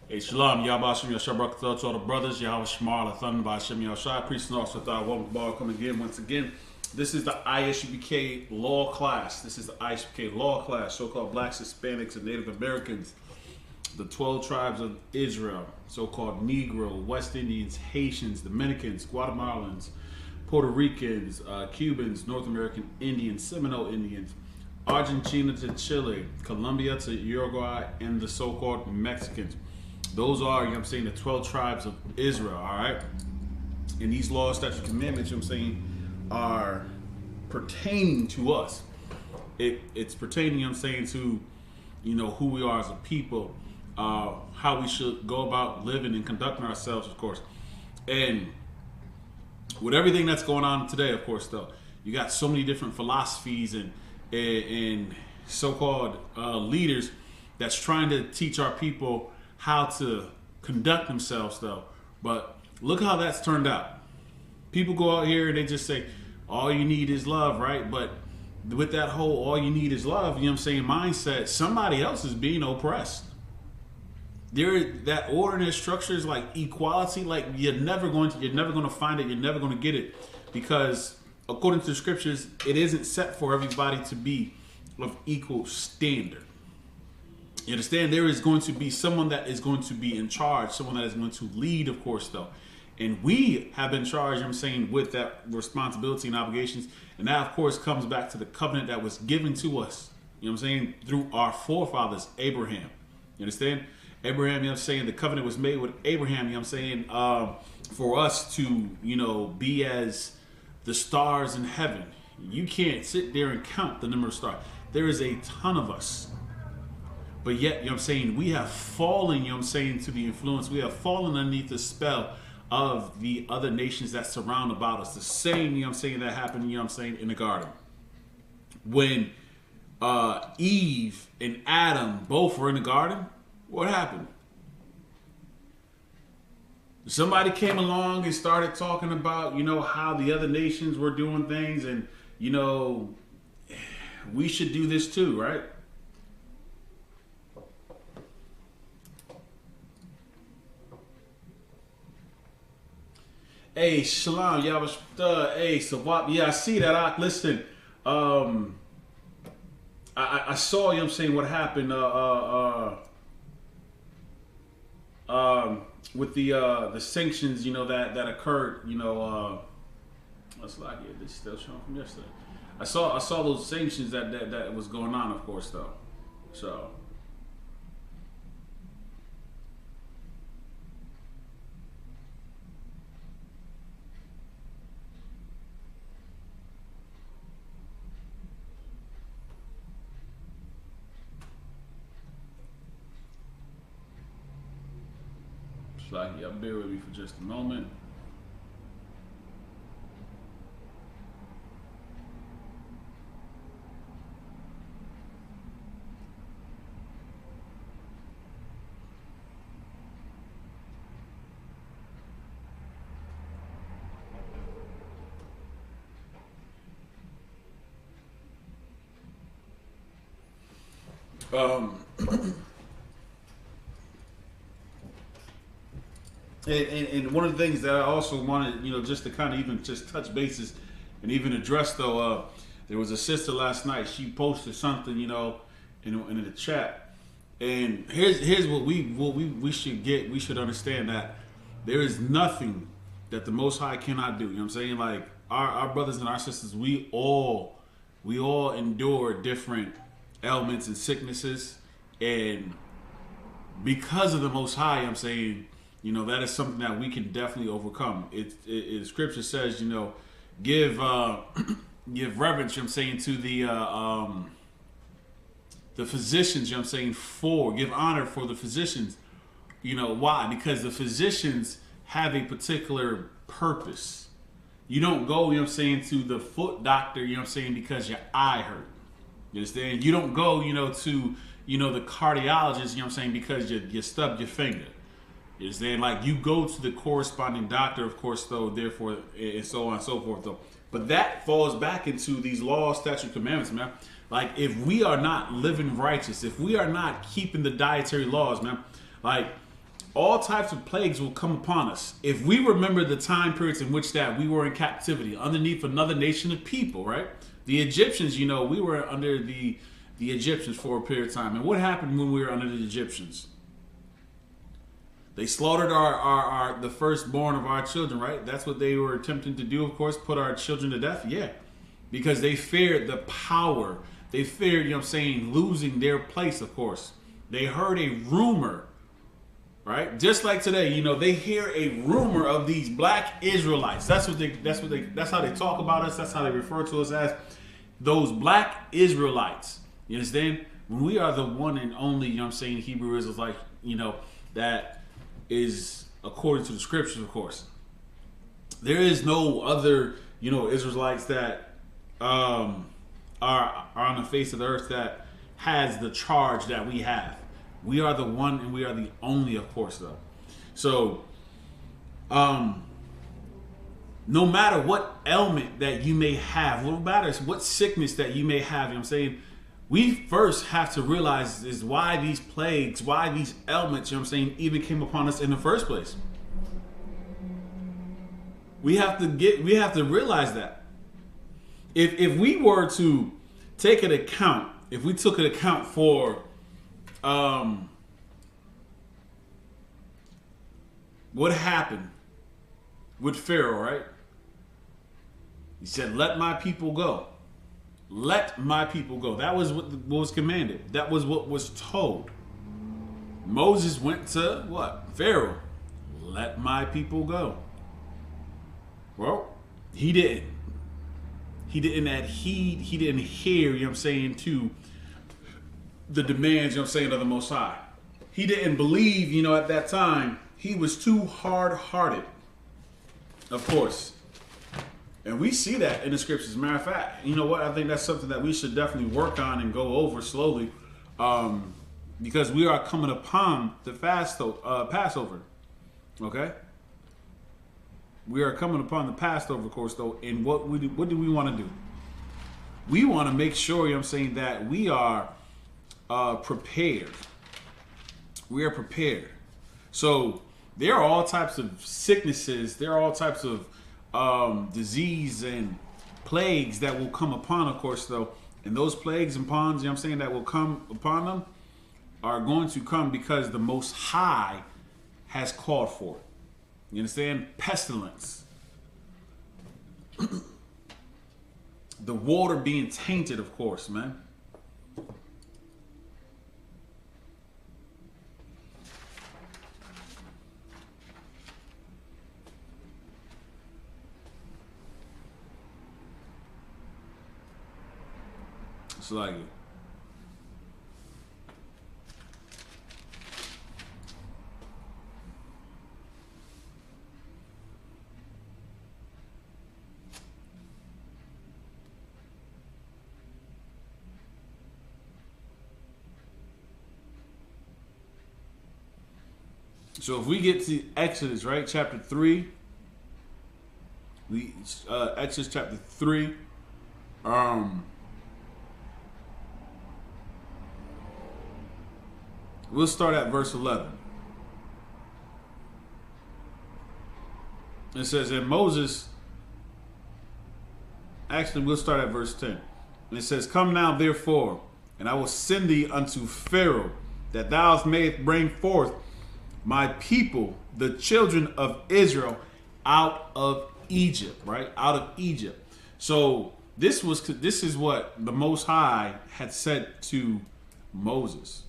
Hey, shalom, Yahweh Shem Yahshua Barakatah to all the brothers, Yahweh Shemar, the Thunder by Shem Yahshua, priest and officer, thought one bar coming again, once again. This is the ISUPK law class. This is the ISUPK law class, so-called blacks, Hispanics, and Native Americans, the 12 tribes of Israel, so-called Negro, West Indians, Haitians, Dominicans, Guatemalans, Puerto Ricans, Cubans, North American Indians, Seminole Indians, Argentina to Chile, Colombia to Uruguay, and the so-called Mexicans. Those are, you know what I'm saying, the 12 tribes of Israel, all right? And these laws, statutes, commandments, you know what I'm saying, are pertaining to us. It's pertaining, you know what I'm saying, to, you know, who we are as a people, how we should go about living and conducting ourselves, of course. And with everything that's going on today, of course, though, you got so many different philosophies and so-called leaders that's trying to teach our people how to conduct themselves, though. But look how that's turned out. People go out here and they just say, all you need is love, right? But with that whole all you need is love, you know what I'm saying, mindset, somebody else is being oppressed. That order and that structure is like equality, like you're never going to find it, you're never going to get it, because according to the scriptures, it isn't set for everybody to be of equal standard. You understand? There is going to be someone that is going to be in charge, someone that is going to lead, of course, though. And we have been charged, I'm saying, with that responsibility and obligations. And that, of course, comes back to the covenant that was given to us, you know what I'm saying, through our forefathers, Abraham. You understand? Abraham, you know what I'm saying, the covenant was made with Abraham, you know what I'm saying, for us to, you know, be as the stars in heaven. You can't sit there and count the number of stars. There is a ton of us. But yet, you know what I'm saying, we have fallen, you know what I'm saying, to the influence. We have fallen underneath the spell of the other nations that surround about us. The same, you know what I'm saying, that happened, you know what I'm saying, in the garden. When Eve and Adam both were in the garden, what happened? Somebody came along and started talking about, you know, how the other nations were doing things and, you know, we should do this too, right? Hey, Shalom, y'all. Hey, Sawab. Yeah, I see that. Listen, I saw, you know what I'm saying, what happened with the sanctions, you know, that occurred, you know, what's like it? This is still showing from yesterday. I saw those sanctions that was going on, of course, though. So. Like, yeah, bear with me for just a moment. And one of the things that I also wanted, you know, just to kind of even just touch bases and even address, though, there was a sister last night. She posted something, you know, in the chat. And here's what we should get. We should understand that there is nothing that the Most High cannot do. You know what I'm saying? Like our brothers and our sisters, we all endure different ailments and sicknesses, and because of the Most High, I'm saying, you know, that is something that we can definitely overcome. It Scripture says, you know, give reverence, you know what I'm saying, to the physicians, you know what I'm saying, give honor for the physicians. You know, why? Because the physicians have a particular purpose. You don't go, you know what I'm saying, to the foot doctor, you know what I'm saying, because your eye hurt. You understand? You don't go, you know, to, you know, the cardiologist, you know what I'm saying, because you stubbed your finger. You understand? Like, you go to the corresponding doctor, of course, though, therefore, and so on and so forth, though. But that falls back into these laws, statute, commandments, man. Like, if we are not living righteous, if we are not keeping the dietary laws, man, like, all types of plagues will come upon us. If we remember the time periods in which that we were in captivity underneath another nation of people, right? The Egyptians, you know, we were under the Egyptians for a period of time. And what happened when we were under the Egyptians? They slaughtered the firstborn of our children, right? That's what they were attempting to do, of course, put our children to death. Yeah. Because they feared the power. They feared, you know what I'm saying, losing their place, of course. They heard a rumor, right? Just like today, you know, they hear a rumor of these black Israelites. That's how they talk about us. That's how they refer to us as those black Israelites. You understand? When we are the one and only, you know what I'm saying, Hebrew Israelites, you know, that is according to the scriptures, of course. There is no other, you know, Israelites that are on the face of the earth that has the charge that we have. We are the one and we are the only, of course, though. So, no matter what ailment that you may have, no matter what sickness that you may have, you know what I'm saying, we first have to realize is why these plagues, why these ailments, you know what I'm saying, even came upon us in the first place. We have to realize that. If we were to take an account, if we took an account for what happened with Pharaoh, right? He said, "Let my people go. Let my people go." That was what was commanded. That was what was told. Moses went to what? Pharaoh. Let my people go. Well, he didn't. He didn't adhere. He didn't hear, you know what I'm saying, to the demands, you know what I'm saying, of the Most High. He didn't believe, you know, at that time. He was too hard-hearted, of course. And we see that in the scriptures. As a matter of fact, you know what? I think that's something that we should definitely work on and go over slowly, because we are coming upon the Passover. Okay? We are coming upon the Passover, of course, though. And what do we want to do? We want to make sure, you know what I'm saying, that we are prepared. We are prepared. So there are all types of sicknesses. There are all types of disease and plagues that will come upon, of course, though. And those plagues and ponds, you know what I'm saying, that will come upon them are going to come because the Most High has called for it. You understand? Pestilence. The water being tainted, of course, man. It's like it. So if we get to Exodus, right, chapter 3, Exodus chapter 3, we'll start at verse 11. It says, and Moses, actually we'll start at verse 10. And it says, come now therefore, and I will send thee unto Pharaoh, that thou mayest bring forth my people, the children of Israel, out of Egypt, right? Out of Egypt. So this is what the Most High had said to Moses.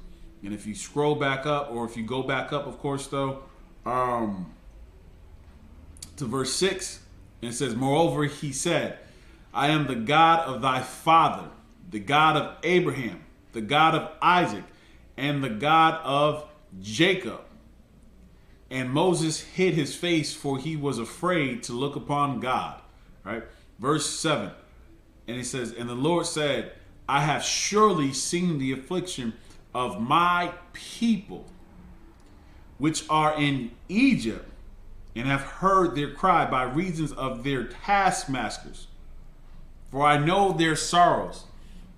And if you scroll back up, or if you go back up, of course, though, to verse 6, and it says, moreover, he said, I am the God of thy father, the God of Abraham, the God of Isaac, and the God of Jacob. And Moses hid his face, for he was afraid to look upon God. Right? Verse 7. And he says, and the Lord said, I have surely seen the affliction of my people, which are in Egypt, and have heard their cry by reasons of their taskmasters. For I know their sorrows.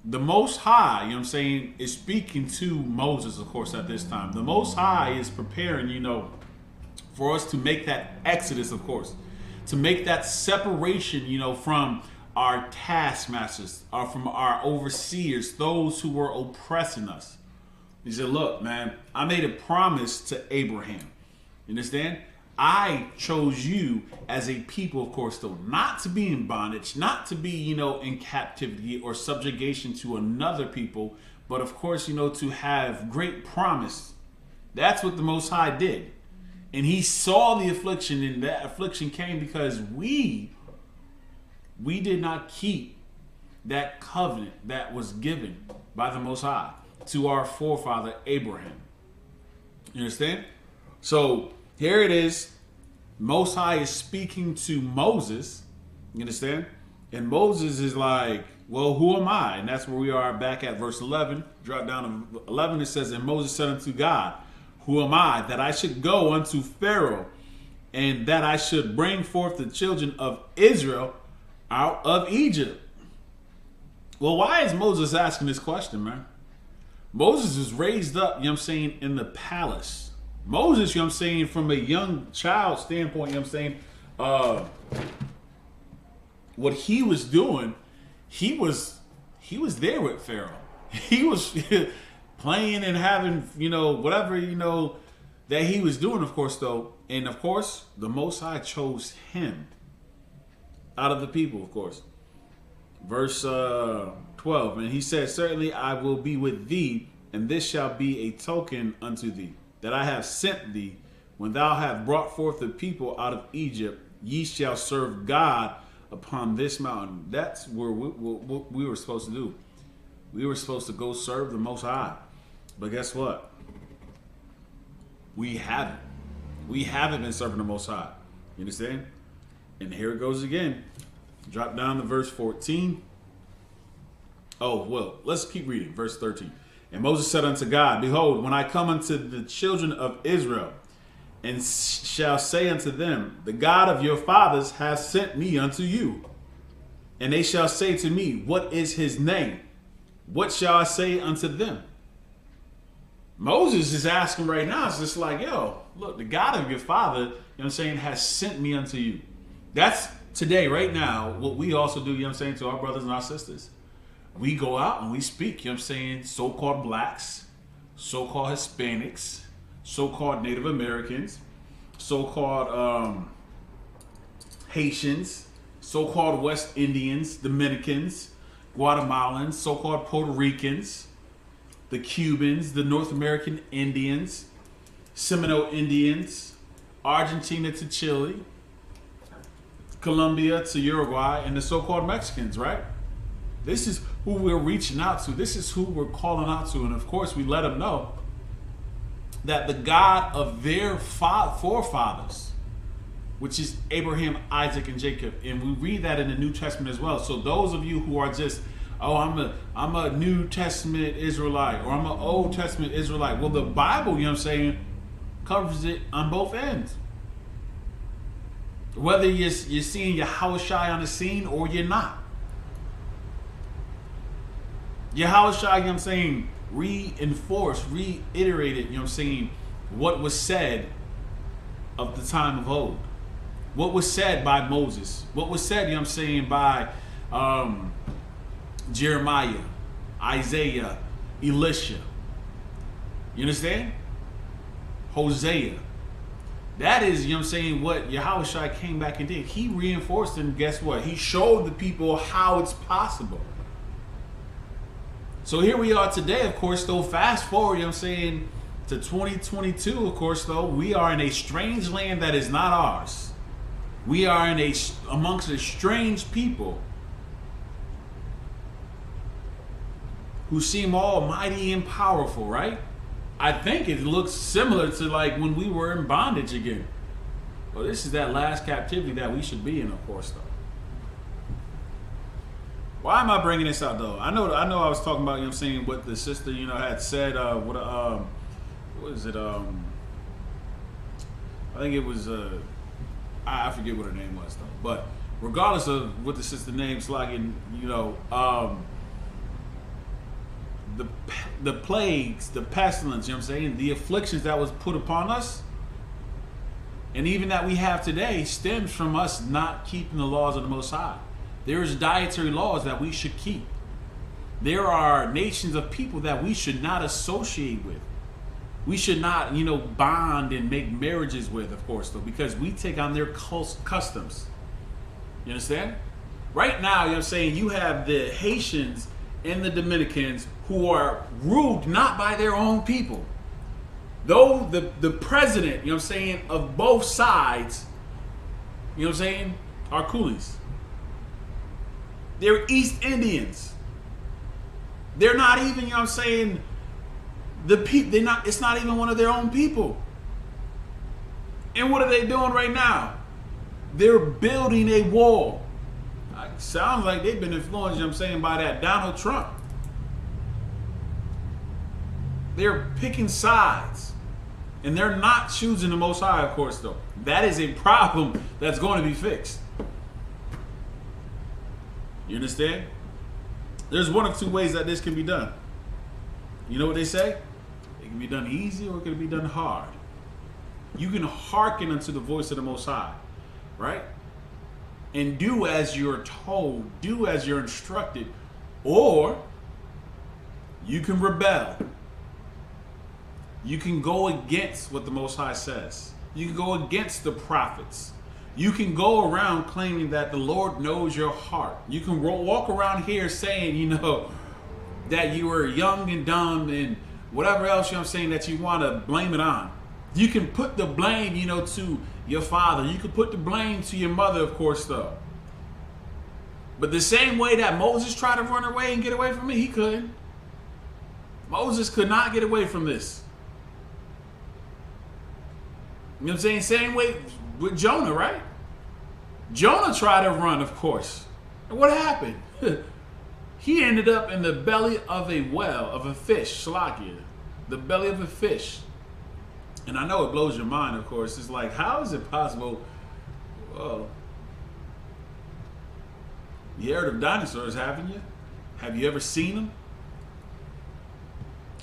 The Most High, you know what I'm saying, is speaking to Moses, of course, at this time. The Most High is preparing, you know, for us to make that exodus, of course, to make that separation, from our taskmasters, or from our overseers, those who were oppressing us. He said, look, man, I made a promise to Abraham. You understand? I chose you as a people, of course, though, not to be in bondage, not to be, in captivity or subjugation to another people, but of course, to have great promise. That's what the Most High did. And he saw the affliction, and that affliction came because we did not keep that covenant that was given by the Most High to our forefather Abraham. You understand? So here it is. Most High is speaking to Moses. You understand? And Moses is like, well, who am I? And that's where we are back at verse 11. Drop down to 11. It says, and Moses said unto God, who am I that I should go unto Pharaoh, and that I should bring forth the children of Israel out of Egypt? Well, why is Moses asking this question, man? Moses is raised up, in the palace. Moses, from a young child standpoint, what he was doing, he was there with Pharaoh. He was playing and having, whatever, that he was doing, of course, though. And of course, the Most High chose him out of the people, of course. Verse 12, and he said, certainly I will be with thee, and this shall be a token unto thee, that I have sent thee. When thou hast brought forth the people out of Egypt, ye shall serve God upon this mountain. That's where what we were supposed to do. We were supposed to go serve the Most High. But guess what? We haven't. We haven't been serving the Most High. You understand? And here it goes again. Drop down to verse 14. Oh, well, let's keep reading. Verse 13. And Moses said unto God, behold, when I come unto the children of Israel, and shall say unto them, the God of your fathers hath sent me unto you. And they shall say to me, what is his name? What shall I say unto them? Moses is asking right now. It's just like, yo, look, the God of your father, has sent me unto you. That's today, right now, what we also do, to our brothers and our sisters. We go out and we speak, so-called blacks, so-called Hispanics, so-called Native Americans, so-called Haitians, so-called West Indians, Dominicans, Guatemalans, so-called Puerto Ricans, the Cubans, the North American Indians, Seminole Indians, Argentina to Chile, Colombia to Uruguay, and the so-called Mexicans, right? This is who we're reaching out to. This is who we're calling out to. And of course, we let them know that the God of their forefathers, which is Abraham, Isaac, and Jacob, and we read that in the New Testament as well. So those of you who are just, oh, I'm a New Testament Israelite, or I'm an Old Testament Israelite. Well, the Bible, covers it on both ends. Whether you're seeing Yahushua on the scene or you're not. Yahushua, reiterated, what was said of the time of old. What was said by Moses. What was said, by Jeremiah, Isaiah, Elisha. You understand? Hosea. That is, what Yahushua came back and did. He reinforced, and guess what? He showed the people how it's possible. So here we are today, of course, though, fast forward, to 2022, of course, though, we are in a strange land that is not ours. We are amongst a strange people who seem almighty and powerful, right? I think it looks similar to like when we were in bondage again. Well, this is that last captivity that we should be in, of course, though. Why am I bringing this out, though? I know I was talking about, what the sister, had said, what is it? I think it was, I forget what her name was, though. But regardless of what the sister name's like, and, the plagues, the pestilence, the afflictions that was put upon us, and even that we have today stems from us not keeping the laws of the Most High. There's dietary laws that we should keep. There are nations of people that we should not associate with. We should not, bond and make marriages with, of course, though, because we take on their customs. You understand? Right now, you know what I'm saying, you have the Haitians and the Dominicans who are ruled not by their own people. Though the president, you know what I'm saying, of both sides, you know what I'm saying, are coolies. They're East Indians. They're not even, you know what I'm saying, it's not even one of their own people. And what are they doing right now? They're building a wall. Sounds like they've been influenced, you know what I'm saying, by that Donald Trump. They're picking sides. And they're not choosing the Most High, of course, though. That is a problem that's going to be fixed. You understand? There's one of two ways that this can be done. You know what they say? It can be done easy or it can be done hard. You can hearken unto the voice of the Most High, right? And do as you're told, do as you're instructed, or you can rebel. You can go against what the Most High says. You can go against the prophets. You can go around claiming that the Lord knows your heart. You can walk around here saying, that you were young and dumb and whatever else, I'm saying, that you want to blame it on. You can put the blame, to your father. You can put the blame to your mother, of course, though. But the same way that Moses tried to run away and get away from it, he couldn't. Moses could not get away from this. You know what I'm saying? Same way with Jonah, right? Jonah tried to run, of course. And what happened? He ended up in the belly of a well, of a fish, Shalakia. The belly of a fish. And I know it blows your mind, of course. It's like, how is it possible? Well, you heard of dinosaurs, haven't you? Have you ever seen them?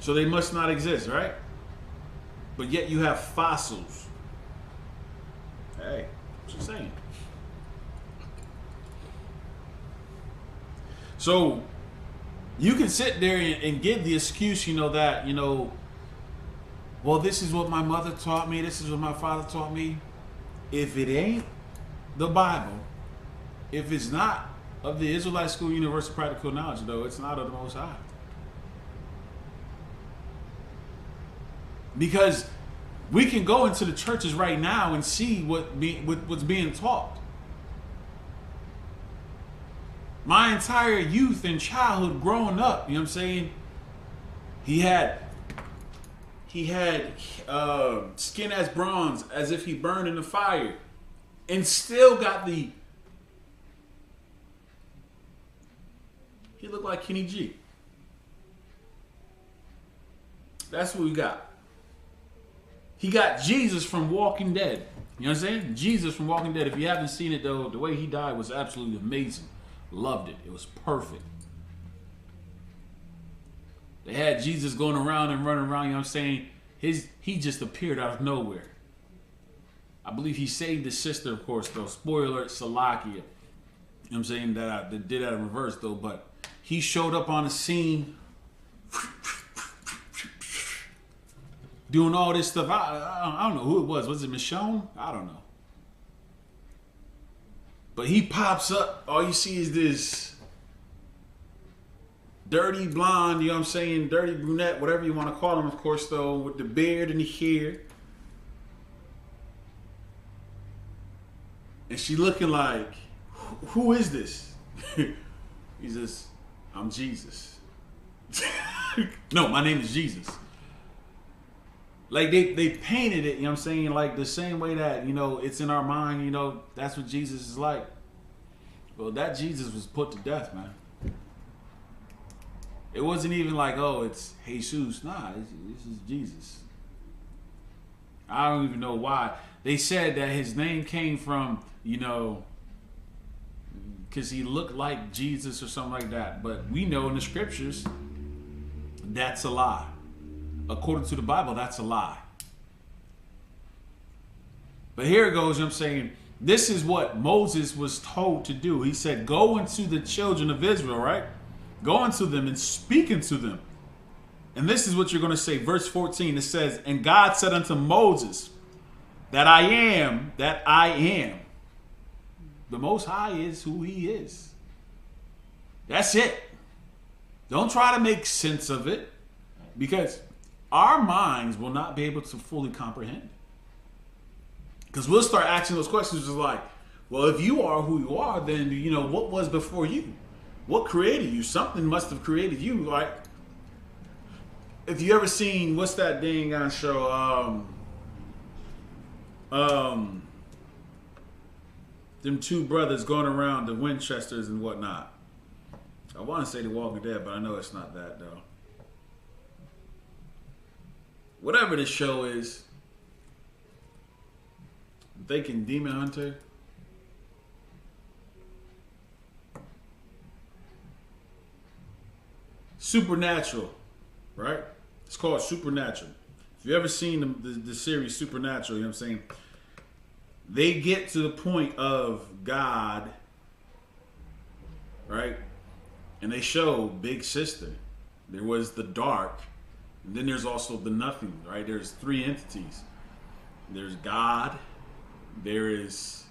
So they must not exist, right? But yet you have fossils. Hey, what you saying? So you can sit there and give the excuse, that, well, this is what my mother taught me. This is what my father taught me. If it ain't the Bible, if it's not of the Israelite School Universal Practical Knowledge, though, it's not of the Most High. Because we can go into the churches right now and see what's being taught. My entire youth and childhood growing up, you know what I'm saying? He had skin as bronze, as if he burned in the fire, and still got he looked like Kenny G. That's what we got. He got Jesus from Walking Dead. You know what I'm saying? Jesus from Walking Dead. If you haven't seen it, though, the way he died was absolutely amazing. Loved it. It was perfect. They had Jesus going around and running around, you know what I'm saying? He just appeared out of nowhere. I believe he saved his sister, of course, though. Spoiler alert, Salakia. You know what I'm saying? That I did that in reverse, though. But he showed up on the scene doing all this stuff. I don't know who it was. Was it Michonne? I don't know. But he pops up. All you see is this dirty blonde, you know what I'm saying? Dirty brunette, whatever you want to call him, of course, though, with the beard and the hair. And she looking like, who is this? He says, I'm Jesus. No, my name is Jesus. Like they painted it, you know what I'm saying, like the same way that, it's in our mind, that's what Jesus is like. Well, that Jesus was put to death, man. It wasn't even like, oh, it's Jesus. Nah, this is Jesus. I don't even know why. They said that his name came from, because he looked like Jesus or something like that. But we know in the scriptures, that's a lie. According to the Bible, that's a lie. But here it goes, you know what I'm saying? This is what Moses was told to do. He said, go into the children of Israel, right? Go unto them and speak unto them. And this is what you're going to say. Verse 14, it says, and God said unto Moses, that I am, that I am. The Most High is who he is. That's it. Don't try to make sense of it, because our minds will not be able to fully comprehend. Because we'll start asking those questions just like, well, if you are who you are, then, you know, what was before you? What created you? Something must have created you. Like, if you ever seen, what's that dang on show? Them two brothers going around the Winchesters and whatnot. I want to say The Walking Dead, but I know it's not that, though. Whatever the show is, I'm thinking Demon Hunter. Supernatural, right? It's called Supernatural. If you ever seen the series Supernatural, you know what I'm saying? They get to the point of God, right? And they show Big Sister. There was the dark, and then there's also the nothing, right? There's three entities. There's God, there is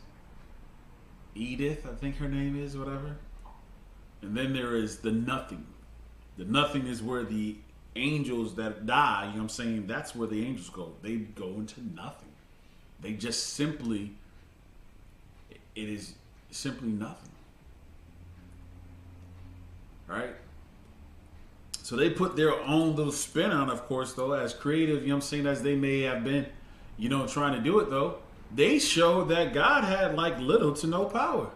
Edith, I think her name is, whatever. And then there is the nothing. The nothing is where the angels that die, you know what I'm saying? That's where the angels go. They go into nothing. They just simply, it is simply nothing. Right? So they put their own little spin on, of course, though, as creative, you know what I'm saying, as they may have been, you know, trying to do it, though. They showed that God had like little to no power.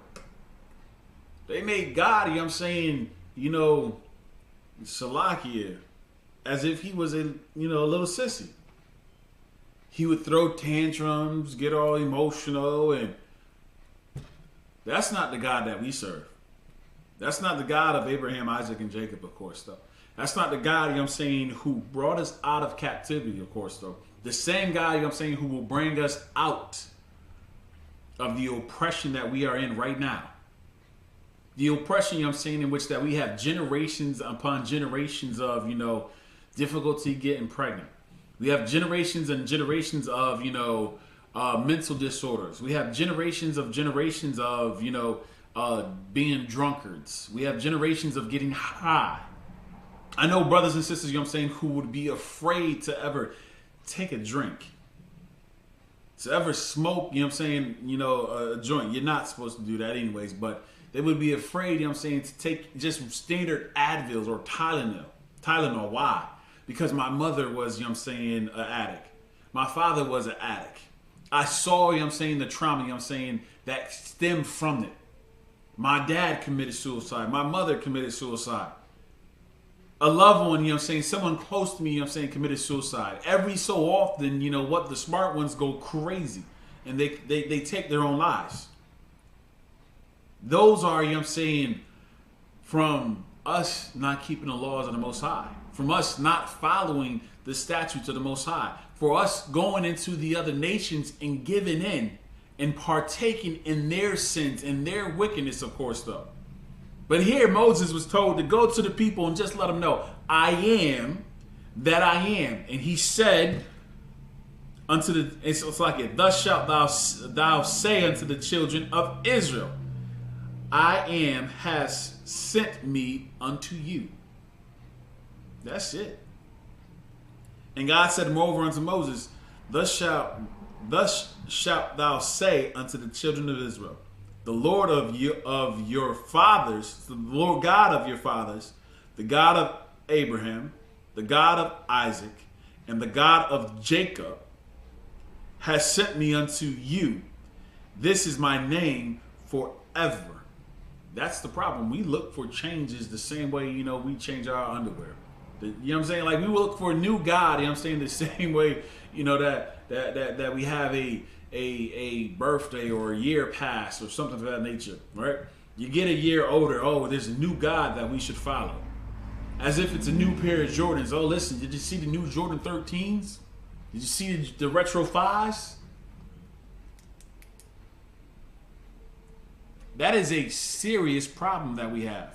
They made God, you know what I'm saying, you know, Salakia, as if he was a, you know, a little sissy. He would throw tantrums, get all emotional, and that's not the God that we serve. That's not the God of Abraham, Isaac, and Jacob, of course, though. That's not the God, you know what I'm saying, who brought us out of captivity, of course, though. The same God, you know what I'm saying, who will bring us out of the oppression that we are in right now. The oppression, you know what I'm saying, in which that we have generations upon generations of, you know, difficulty getting pregnant. We have generations and generations of, you know, mental disorders. We have generations of, you know, being drunkards. We have generations of getting high. I know brothers and sisters, you know what I'm saying, who would be afraid to ever take a drink, to ever smoke, you know what I'm saying, you know, a joint. You're not supposed to do that anyways, but they would be afraid, you know what I'm saying, to take just standard Advils or Tylenol. Tylenol, why? Because my mother was, you know what I'm saying, an addict. My father was an addict. I saw, you know what I'm saying, the trauma, you know what I'm saying, that stemmed from it. My dad committed suicide. My mother committed suicide. A loved one, you know what I'm saying, someone close to me, you know what I'm saying, committed suicide. Every so often, you know what, the smart ones go crazy and they take their own lives. Those are, you know what I'm saying, from us not keeping the laws of the Most High. From us not following the statutes of the Most High. For us going into the other nations and giving in and partaking in their sins and their wickedness, of course, though. But here Moses was told to go to the people and just let them know, I am that I am. And he said unto the, it's like it, thus shalt thou say unto the children of Israel, I am has sent me unto you. That's it. And God said moreover unto Moses, thus shalt thou say unto the children of Israel, the Lord of your fathers, the Lord God of your fathers, the God of Abraham, the God of Isaac, and the God of Jacob has sent me unto you. This is my name forever. That's the problem. We look for changes the same way, you know, we change our underwear. You know what I'm saying? Like, we look for a new God, you know what I'm saying, the same way, you know, that we have a birthday or a year pass or something of that nature, right? You get a year older, oh, there's a new God that we should follow. As if it's a new pair of Jordans. Oh, listen, did you see the new Jordan 13s? Did you see the retro 5s? That is a serious problem that we have.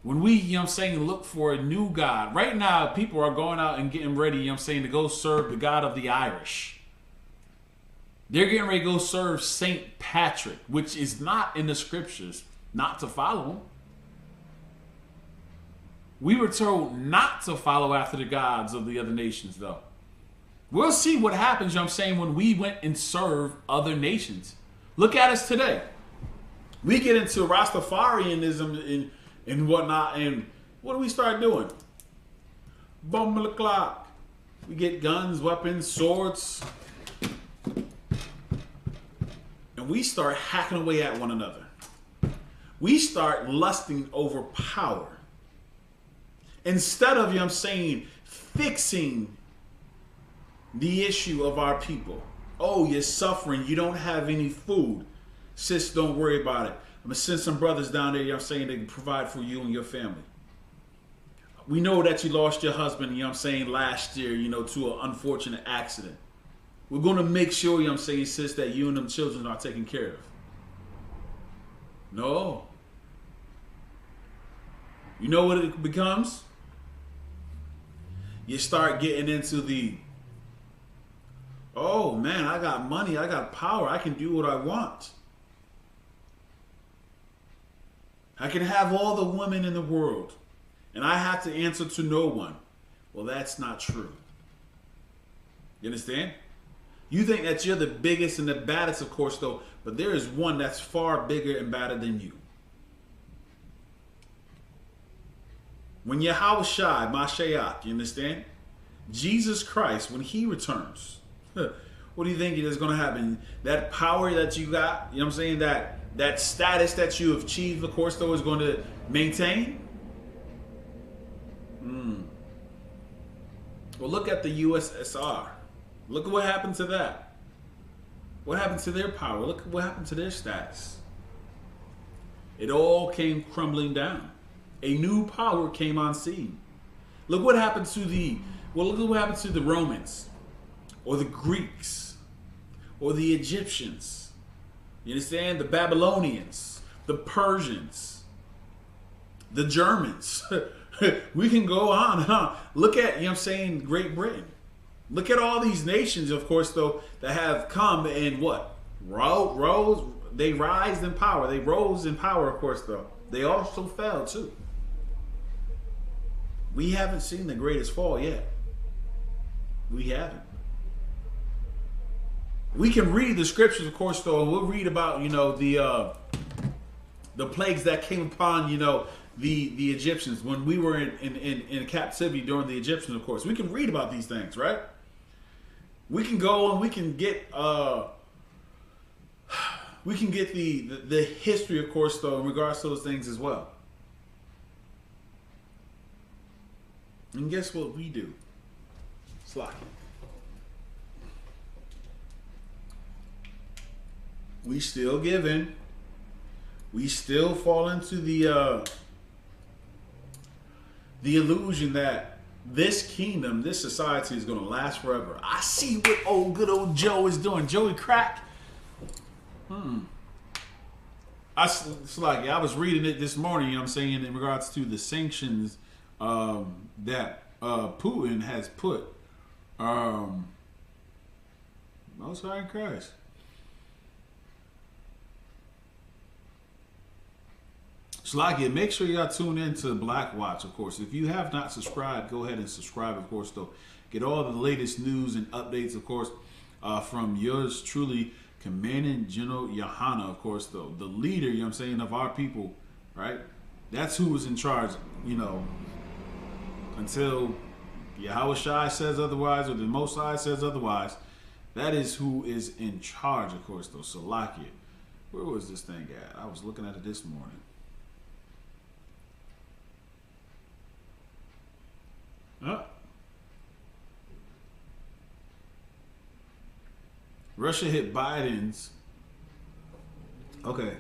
When we, you know what I'm saying, look for a new God. Right now, people are going out and getting ready, you know what I'm saying, to go serve the God of the Irish. They're getting ready to go serve Saint Patrick, which is not in the scriptures, not to follow him. We were told not to follow after the gods of the other nations, though. We'll see what happens, you know what I'm saying, when we went and served other nations. Look at us today. We get into Rastafarianism and whatnot, and what do we start doing? Bumble the clock. We get guns, weapons, swords, and we start hacking away at one another. We start lusting over power. Instead of, you know what I'm saying, fixing the issue of our people. Oh, you're suffering. You don't have any food. Sis, don't worry about it. I'm going to send some brothers down there, you know what I'm saying, they can provide for you and your family. We know that you lost your husband, you know what I'm saying, last year, you know, to an unfortunate accident. We're going to make sure, you know what I'm saying, sis, that you and them children are taken care of. No. You know what it becomes? You start getting into the, oh man, I got money, I got power, I can do what I want. I can have all the women in the world, and I have to answer to no one. Well, that's not true. You understand? You think that you're the biggest and the baddest, of course, though, but there is one that's far bigger and badder than you. When Yahushua, Mashiach, you understand? Jesus Christ, when he returns, what do you think is going to happen? That power that you got, you know what I'm saying, that status that you have achieved, of course, though, is going to maintain? Well, look at the USSR. Look at what happened to that. What happened to their power? Look at what happened to their status. It all came crumbling down. A new power came on scene. Look what happened to look at what happened to the Romans, or the Greeks, or the Egyptians. You understand? The Babylonians, the Persians, the Germans. We can go on, huh? Look at, you know what I'm saying, Great Britain. Look at all these nations, of course, though, that have come and what? Rose, they rise in power. They rose in power, of course, though. They also fell, too. We haven't seen the greatest fall yet. We haven't. We can read the scriptures, of course, though, and we'll read about, you know, the plagues that came upon, you know, the Egyptians when we were in captivity during the Egyptians, of course. We can read about these things, right? We can go and we can get the history, of course, though, in regards to those things as well. And guess what we do? Slack. We still give in. We still fall into the illusion that this kingdom, this society is going to last forever. I see what good old Joe is doing. Joey Crack. It's like I was reading it this morning, you know what I'm saying, in regards to the sanctions that Putin has put. Most High in Christ. Slakia, make sure y'all tune in to Black Watch, of course. If you have not subscribed, go ahead and subscribe, of course, though. Get all the latest news and updates, of course, from yours truly, Commandant General Yohana, of course, though. The leader, you know what I'm saying, of our people, right? That's who was in charge, you know, until Yahushua says otherwise or the Most High says otherwise. That is who is in charge, of course, though. Salakia. Where was this thing at? I was looking at it this morning. Russia hit Biden's. Okay.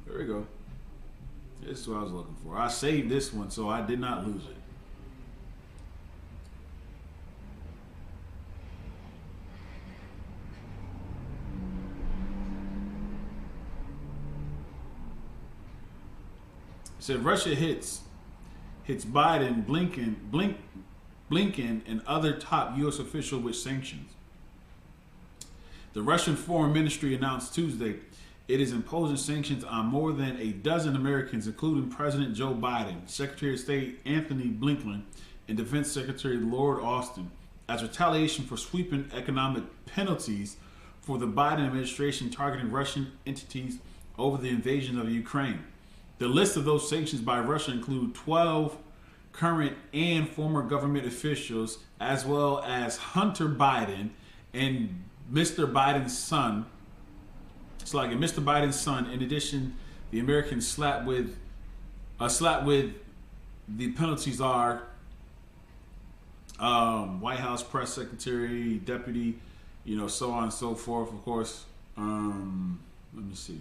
There we go. This is what I was looking for. I saved this one, so I did not lose it. said Russia hits Biden, Blinken, and other top U.S. officials with sanctions. The Russian Foreign Ministry announced Tuesday it is imposing sanctions on more than a dozen Americans, including President Joe Biden, Secretary of State Anthony Blinken, and Defense Secretary Lloyd Austin, as retaliation for sweeping economic penalties for the Biden administration targeting Russian entities over the invasion of Ukraine. The list of those sanctions by Russia include 12 current and former government officials, as well as Hunter Biden and Mr. Biden's son. Mr. Biden's son. In addition, the Americans slapped with the penalties are White House press secretary, deputy, so on and so forth. Of course, let me see.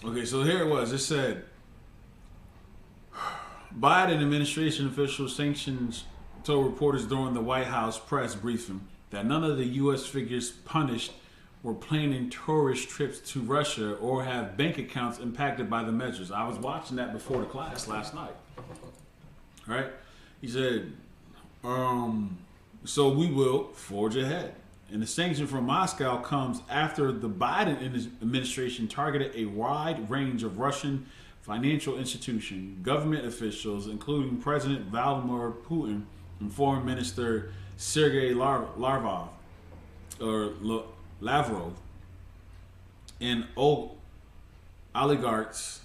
Okay, so here it was. It said, Biden administration officials sanctions told reporters during the White House press briefing that none of the U.S. figures punished were planning tourist trips to Russia or have bank accounts impacted by the measures. I was watching that before the class last night. Right? He said, so we will forge ahead. And the sanction from Moscow comes after the Biden administration targeted a wide range of Russian financial institutions, government officials, including President Vladimir Putin and Foreign Minister Sergei Lavrov, and oligarchs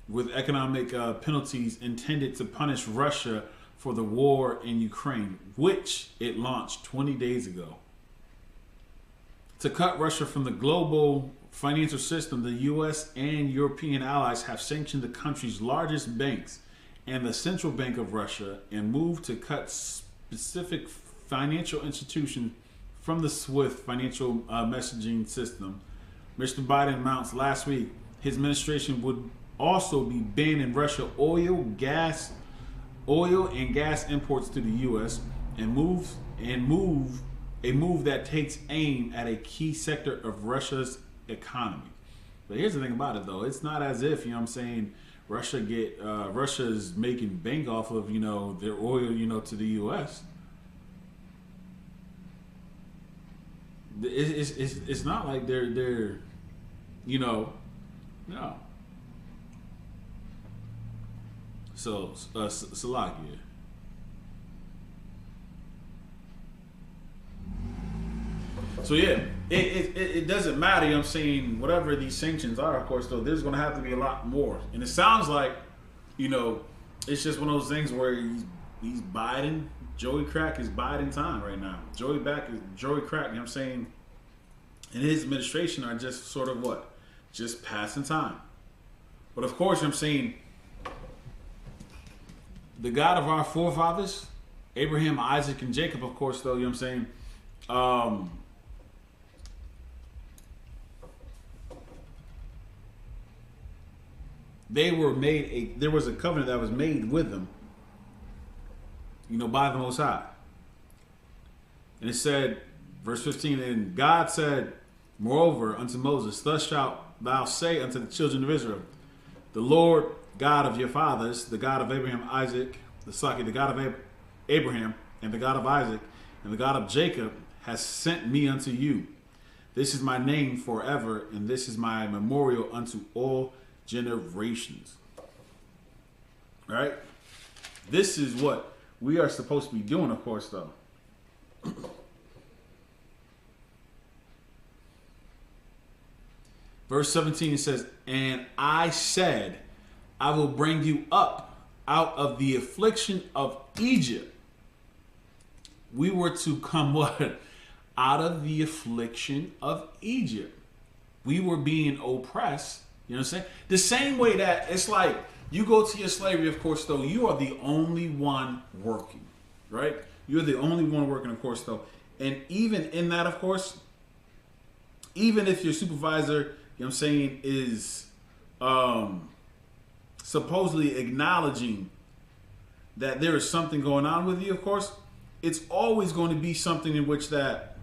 with economic penalties intended to punish Russia for the war in Ukraine, which it launched 20 days ago. To cut Russia from the global financial system, the U.S. and European allies have sanctioned the country's largest banks and the Central Bank of Russia and moved to cut specific financial institutions from the SWIFT financial messaging system. Mr. Biden announced last week his administration would also be banning Russia oil and gas imports to the U.S. and a move that takes aim at a key sector of Russia's economy. But here's the thing about it, though. It's not as if, Russia's making bank off of, their oil, to the U.S. It's not like they're no. So, Salakia. So yeah, it doesn't matter, whatever these sanctions are, of course, though, there's going to have to be a lot more. And it sounds like, it's just one of those things where he's Biden, Joey Crack is Biden time right now. Joey Crack, and his administration are just sort of just passing time. But of course, the God of our forefathers, Abraham, Isaac, and Jacob, of course, though, there was a covenant that was made with them, by the Most High. And it said, verse 15, and God said, moreover, unto Moses, thus shalt thou say unto the children of Israel, the Lord God of your fathers, the God of Abraham, the God of Abraham, and the God of Isaac, and the God of Jacob, has sent me unto you. This is my name forever, and this is my memorial unto all generations. All right? This is what we are supposed to be doing, of course, though. Verse 17 says, and I said, I will bring you up out of the affliction of Egypt. We were to come what? Out of the affliction of Egypt. We were being oppressed. You know what I'm saying? The same way that it's like you go to your slavery, of course, though, you are the only one working, right? You're the only one working, of course, though. And even in that, of course, even if your supervisor, you know what I'm saying, is supposedly acknowledging that there is something going on with you, of course, it's always going to be something in which that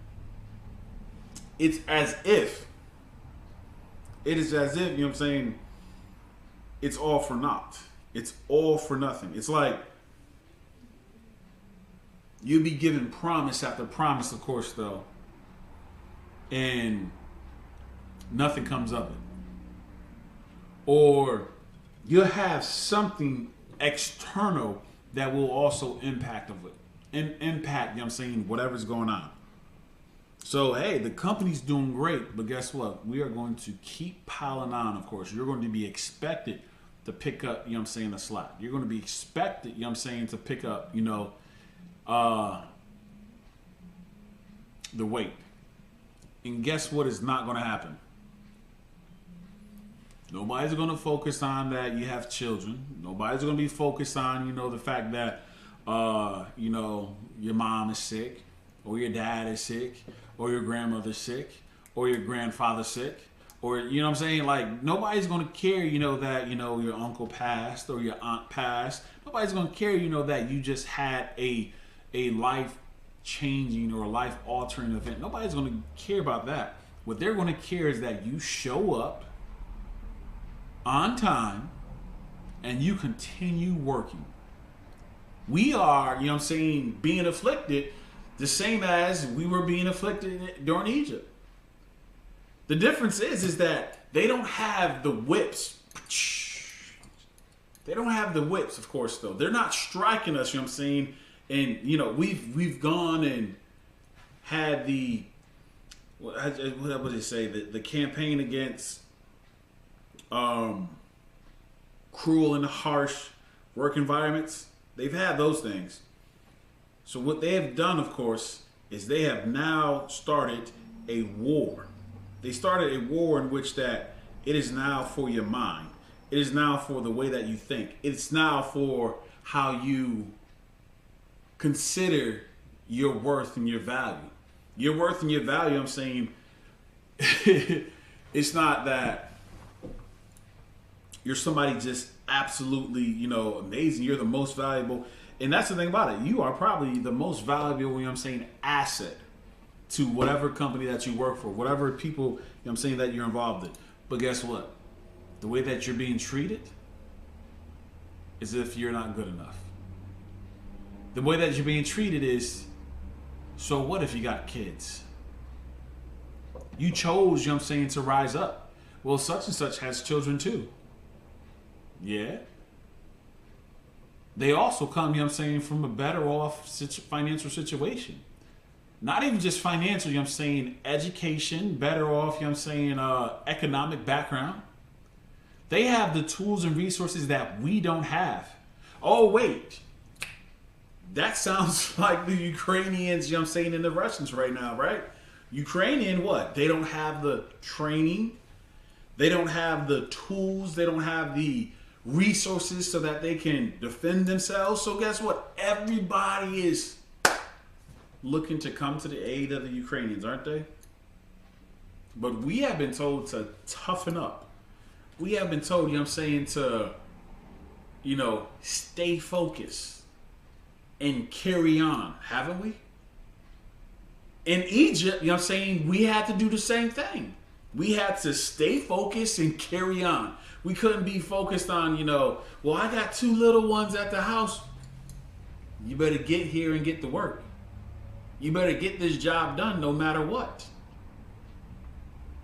it's as if, you know what I'm saying, it's all for naught. It's all for nothing. It's like you'll be given promise after promise, of course, though, and nothing comes of it. Or you'll have something external that will also impact of it. Impact, you know what I'm saying, whatever's going on. So, hey, the company's doing great, but guess what? We are going to keep piling on, of course. You're going to be expected to pick up, you know what I'm saying, the slack. You're going to be expected, you know what I'm saying, to pick up, you know, the weight. And guess what is not going to happen? Nobody's going to focus on that you have children. Nobody's going to be focused on, you know, the fact that, you know, your mom is sick, or your dad is sick, or your grandmother's sick, or your grandfather's sick, or, you know what I'm saying? Like, nobody's going to care, you know, that, you know, your uncle passed or your aunt passed. Nobody's going to care, you know, that you just had a life-changing or life-altering event. Nobody's going to care about that. What they're going to care is that you show up on time and you continue working. We are, you know what I'm saying, being afflicted the same as we were being afflicted during Egypt. The difference is that they don't have the whips. They don't have the whips, of course, though. They're not striking us, you know what I'm saying? And, you know, we've gone and had the, what would they say, the campaign against cruel and harsh work environments. They've had those things. So what they have done, of course, is they have now started a war. They started a war in which that it is now for your mind. It is now for the way that you think. It's now for how you consider your worth and your value. Your worth and your value, I'm saying, it's not that you're somebody just absolutely, you know, amazing. You're the most valuable. And that's the thing about it. You are probably the most valuable, you know what I'm saying, asset to whatever company that you work for, whatever people, you know what I'm saying, that you're involved in. But guess what? The way that you're being treated is if you're not good enough. The way that you're being treated is, so what if you got kids? You chose, you know what I'm saying, to rise up. Well, such and such has children too. Yeah. They also come, you know what I'm saying, from a better off financial situation. Not even just financial, you know what I'm saying, education, better off, you know what I'm saying, economic background. They have the tools and resources that we don't have. Oh, wait. That sounds like the Ukrainians, you know what I'm saying, and the Russians right now, right? Ukrainian, what? They don't have the training. They don't have the tools. They don't have the resources so that they can defend themselves. So guess what? Everybody is looking to come to the aid of the Ukrainians, aren't they? But we have been told to toughen up. We have been told, you know what I'm saying, to, you know, stay focused and carry on, haven't we? In Egypt, you know what I'm saying, we had to do the same thing. We had to stay focused and carry on. We couldn't be focused on, you know, well, I got 2 little ones at the house. You better get here and get to work. You better get this job done no matter what.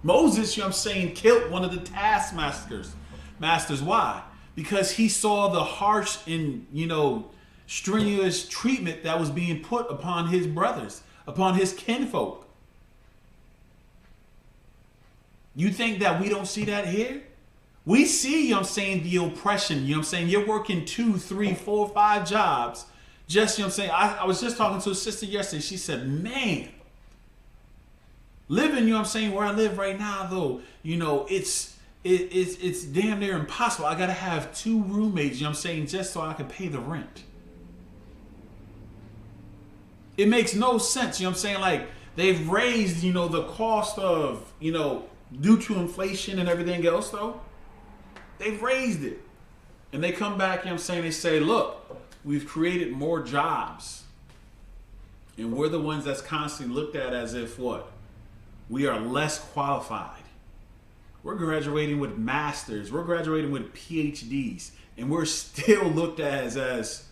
Moses, you know what I'm saying, killed one of the taskmasters. Why? Because he saw the harsh and, you know, strenuous treatment that was being put upon his brothers, upon his kinfolk. You think that we don't see that here? We see, you know what I'm saying, the oppression. You know what I'm saying? You're working 2, 3, 4, 5 jobs. Just, you know what I'm saying? I was just talking to a sister yesterday. She said, man, living, you know what I'm saying, where I live right now, though, you know, it's damn near impossible. I got to have 2 roommates, you know what I'm saying, just so I can pay the rent. It makes no sense, you know what I'm saying? Like, They've raised, the cost of, due to inflation and everything else, though. They've raised it. And they come back, they say, look, we've created more jobs. And we're the ones that's constantly looked at as if what? We are less qualified. We're graduating with masters. We're graduating with PhDs. And we're still looked at as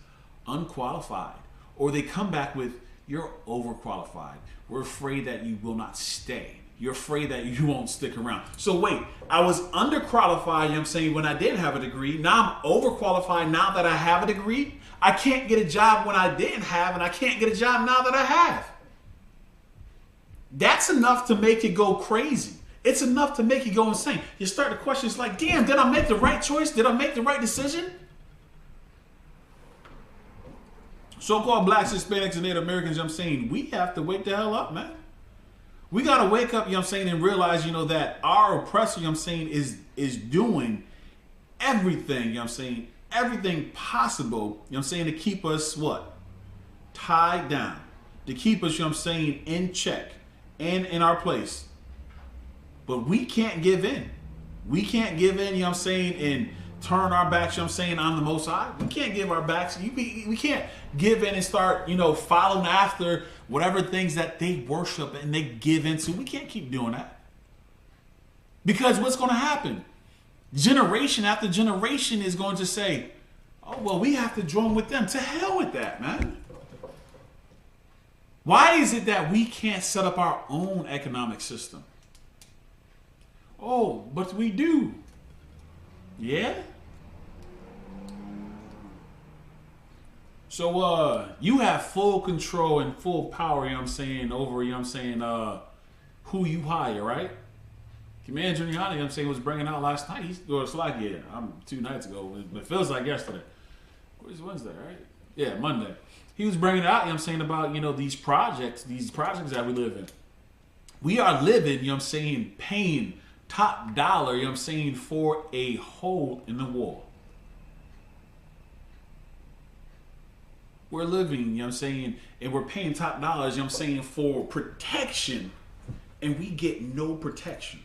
unqualified. Or they come back with, you're overqualified. We're afraid that you will not stay. You're afraid that you won't stick around. So wait, I was underqualified, when I didn't have a degree. Now I'm overqualified now that I have a degree. I can't get a job when I didn't have, and I can't get a job now that I have. That's enough to make you go crazy. It's enough to make you go insane. You start to question, it's like, damn, did I make the right choice? Did I make the right decision? So-called blacks, Hispanics, and Native Americans, we have to wake the hell up, man. We got to wake up, and realize, that our oppressor, is doing everything, everything possible, to keep us what? Tied down. To keep us, in check and in our place. But we can't give in. We can't give in, and turn our backs, on the Most High. We can't give our backs. We can't give in and start, following after whatever things that they worship and they give into. We can't keep doing that. Because what's going to happen? Generation after generation is going to say, oh, well, we have to join with them. To hell with that, man. Why is it that we can't set up our own economic system? Oh, but we do. Yeah? So you have full control and full power, over, who you hire, right? Commander Giuliani, was bringing out last night. It's like, 2 nights ago. It feels like yesterday. It's Wednesday, right? Yeah, Monday. He was bringing out, about, these projects that we live in. We are living, paying top dollar, for a hole in the wall. We're living, and we're paying top dollars, for protection, and we get no protection.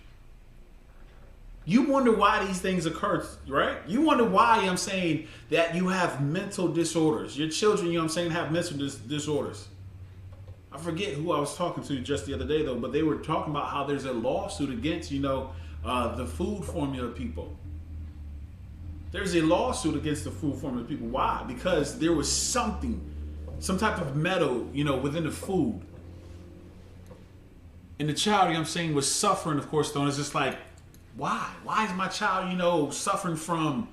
You wonder why these things occur, right? You wonder why, that you have mental disorders. Your children, have mental disorders. I forget who I was talking to just the other day, though, but they were talking about how there's a lawsuit against, the food formula people. There's a lawsuit against the food formula people. Why? Because there was some type of metal, within the food. And the child, was suffering, of course, though. And it's just like, why? Why is my child, suffering from,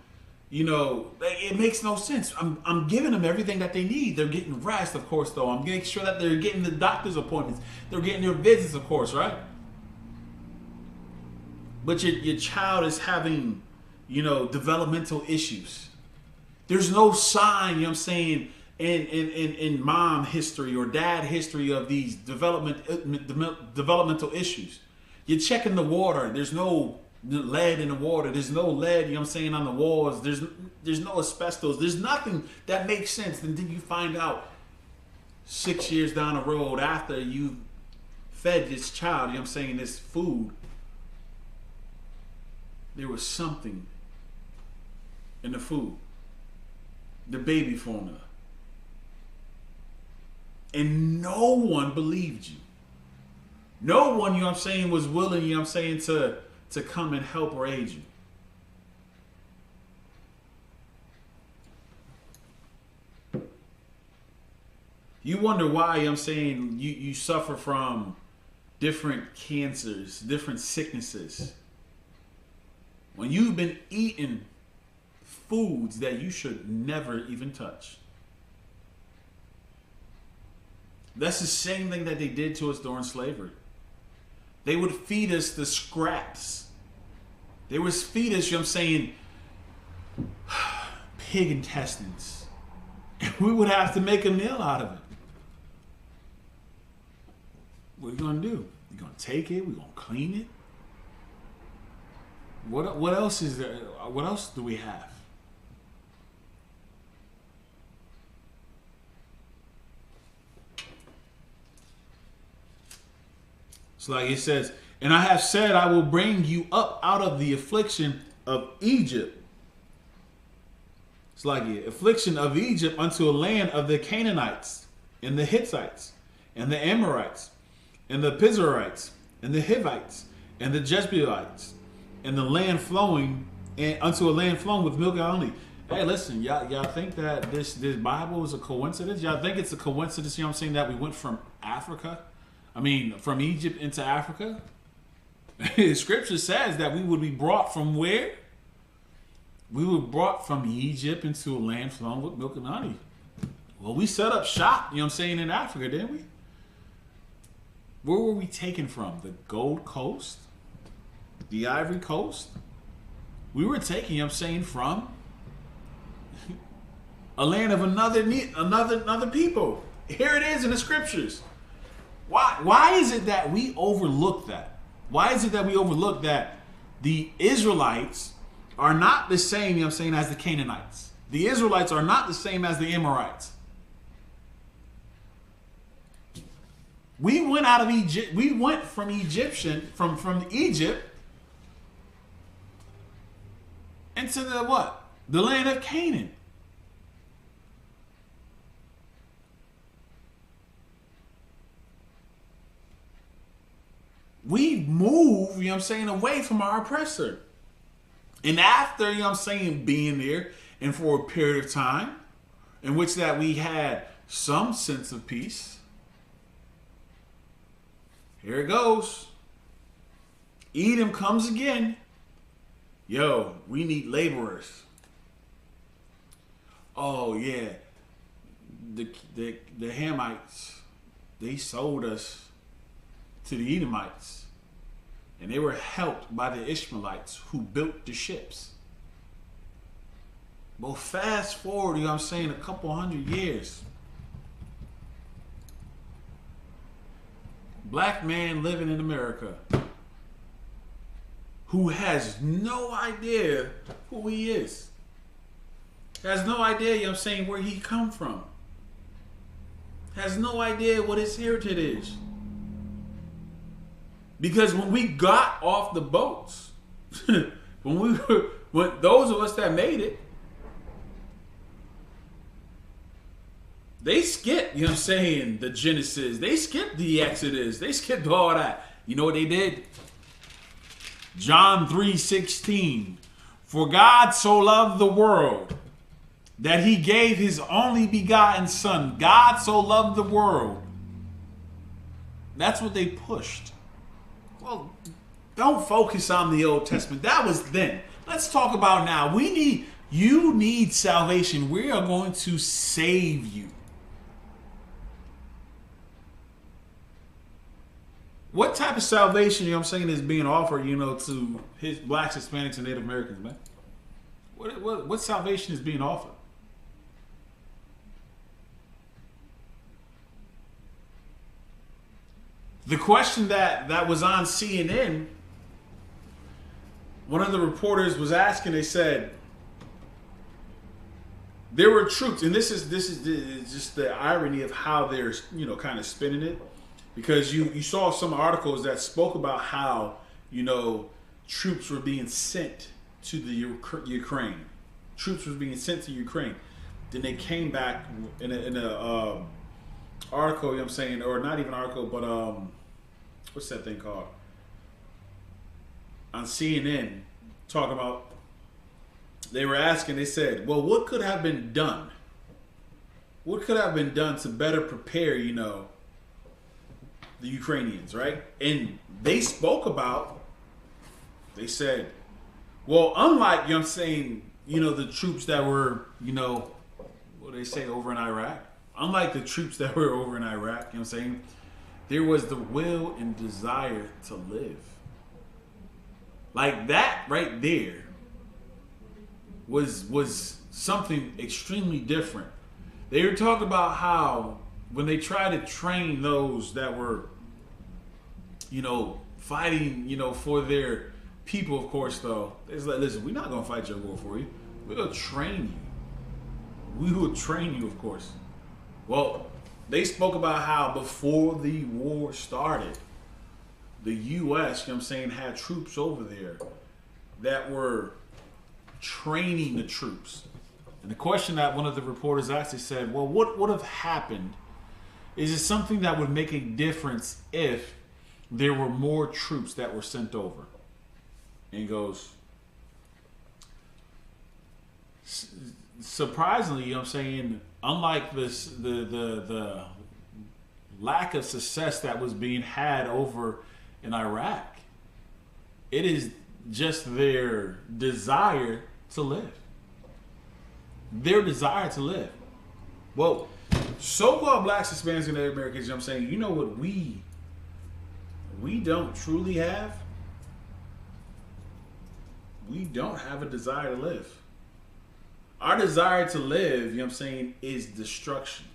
it makes no sense. I'm giving them everything that they need. They're getting rest, of course, though. I'm making sure that they're getting the doctor's appointments. They're getting their visits, of course, right? But your child is having, developmental issues. There's no sign, in mom history or dad history of these developmental issues. You're checking the water. There's no lead in the water. There's no lead, on the walls. There's no asbestos. There's nothing that makes sense. And then you find out 6 years down the road after you fed this child, this food, there was something in the food, the baby formula. And no one believed you. No one, was willing, to come and help or aid you. You wonder why, you suffer from different cancers, different sicknesses. When you've been eating foods that you should never even touch. That's the same thing that they did to us during slavery. They would feed us the scraps. They would feed us, pig intestines. And we would have to make a meal out of it. What are you going to do? You're going to take it? We're going to clean it? What else is there? What else do we have? It's like it says, and I have said I will bring you up out of the affliction of Egypt. It's like the affliction of Egypt unto a land of the Canaanites and the Hittites and the Amorites and the Pizarites and the Hivites and the Jezreelites and the land flowing and unto a land flowing with milk and honey. Hey, listen, y'all think that this Bible is a coincidence? Y'all think it's a coincidence, you know what I'm saying, that we went from Africa? I mean, from Egypt into Africa? Scripture says that we would be brought from where? We were brought from Egypt into a land flowing with milk and honey. Well, we set up shop, you know what I'm saying, in Africa, didn't we? Where were we taken from? The Gold Coast? The Ivory Coast? We were taken, you know what I'm saying, from a land of another people. Here it is in the scriptures. Why is it that we overlook that? Why is it that we overlook that the Israelites are not the same, you know what I'm saying, as the Canaanites? The Israelites are not the same as the Amorites. We went out of Egypt. We went from Egypt into the what? The land of Canaan. We move, you know what I'm saying, away from our oppressor. And after, you know what I'm saying, being there and for a period of time in which that we had some sense of peace, here it goes. Edom comes again. Yo, we need laborers. Oh yeah, the Hamites, they sold us to the Edomites, and they were helped by the Ishmaelites who built the ships. But fast forward, you know what I'm saying, a couple hundred years. Black man living in America who has no idea who he is. Has no idea, you know what I'm saying, where he come from. Has no idea what his heritage is. Because when we got off the boats, when those of us that made it, they skipped, you know what I'm saying, the Genesis. They skipped the Exodus. They skipped all that. You know what they did? John 3:16. For God so loved the world that he gave his only begotten son. God so loved the world. That's what they pushed. Well, don't focus on the Old Testament. That was then. Let's talk about now. You need salvation. We are going to save you. What type of salvation, you know what I'm saying, is being offered, you know, to his blacks, Hispanics, and Native Americans, man? What salvation is being offered? The question that was on CNN, one of the reporters was asking, they said, there were troops, and this is just the irony of how they're, you know, kind of spinning it. Because you saw some articles that spoke about how, you know, troops were being sent to the Ukraine. Troops were being sent to Ukraine. Then they came back in a article, you know what I'm saying, or not even article, but what's that thing called? On CNN, talking about, they were asking, they said, well, what could have been done? What could have been done to better prepare, you know, the Ukrainians, right? And they spoke about, they said, well, unlike, you know what I'm saying, you know, the troops that were, you know, what do they say, over in Iraq? Unlike the troops that were over in Iraq, you know what I'm saying, there was the will and desire to live. Like that right there was something extremely different. They were talking about how when they try to train those that were, you know, fighting, you know, for their people, of course, though, it's like, listen, we're not going to fight your war for you. We're going to train you. We will train you, of course. Well, they spoke about how before the war started, the U.S., you know what I'm saying, had troops over there that were training the troops. And the question that one of the reporters actually said, well, what would have happened? Is it something that would make a difference if there were more troops that were sent over? And he goes, surprisingly, you know what I'm saying, unlike this, the lack of success that was being had over in Iraq, it is just their desire to live. Their desire to live. Well, so-called blacks, Hispanics, and Native Americans, you know what I'm saying, you know what we don't truly have? We don't have a desire to live. Our desire to live, you know what I'm saying, is destruction.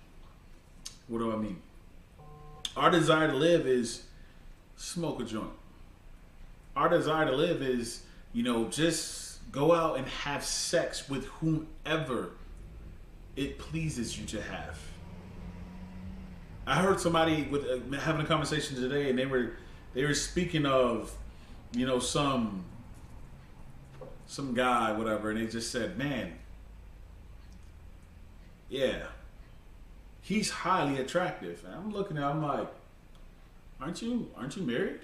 What do I mean? Our desire to live is smoke a joint. Our desire to live is, you know, just go out and have sex with whomever it pleases you to have. I heard somebody with having a conversation today, and they were speaking of, you know, some guy, whatever, and they just said, man, yeah, he's highly attractive. And I'm looking at him, I'm like, aren't you married?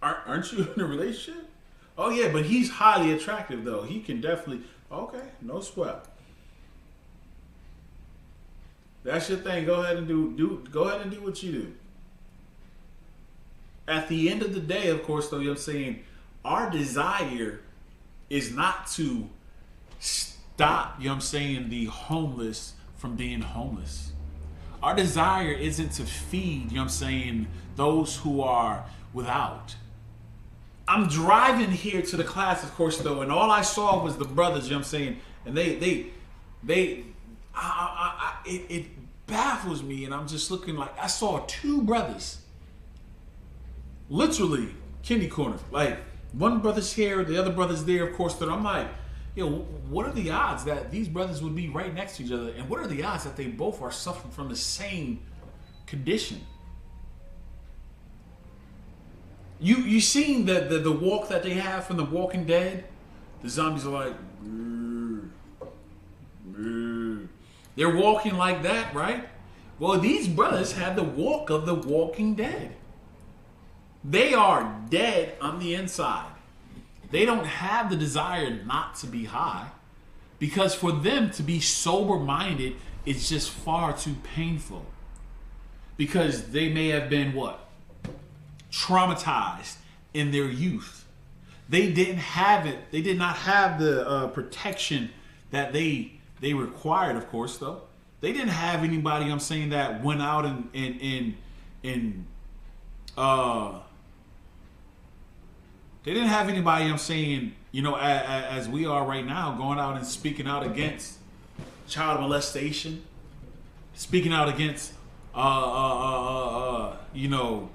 Aren't you in a relationship? Oh yeah, but he's highly attractive though. He can definitely, okay, no sweat. That's your thing. Go ahead and do what you do. At the end of the day, of course, though, you know what I'm saying, our desire is not to stop, you know what I'm saying, the homeless from being homeless. Our desire isn't to feed, you know what I'm saying, those who are without. I'm driving here to the class, of course, though, and all I saw was the brothers, you know what I'm saying, and it baffles me, and I'm just looking like, I saw two brothers, literally, kitty corner, like, one brother's here, the other brother's there, of course, though. I'm like, yo, what are the odds that these brothers would be right next to each other, and what are the odds that they both are suffering from the same condition? You seen the walk that they have from The Walking Dead? The zombies are like, brr, brr. They're walking like that, right? Well, these brothers had the walk of The Walking Dead. They are dead on the inside. They don't have the desire not to be high, because for them to be sober-minded is just far too painful. Because they may have been what? Traumatized in their youth. They didn't have it. They did not have the protection that they required, of course, though. They didn't have anybody, I'm saying, that went out and they didn't have anybody, I'm saying, you know, as we are right now, going out and speaking out against child molestation, speaking out against, you know,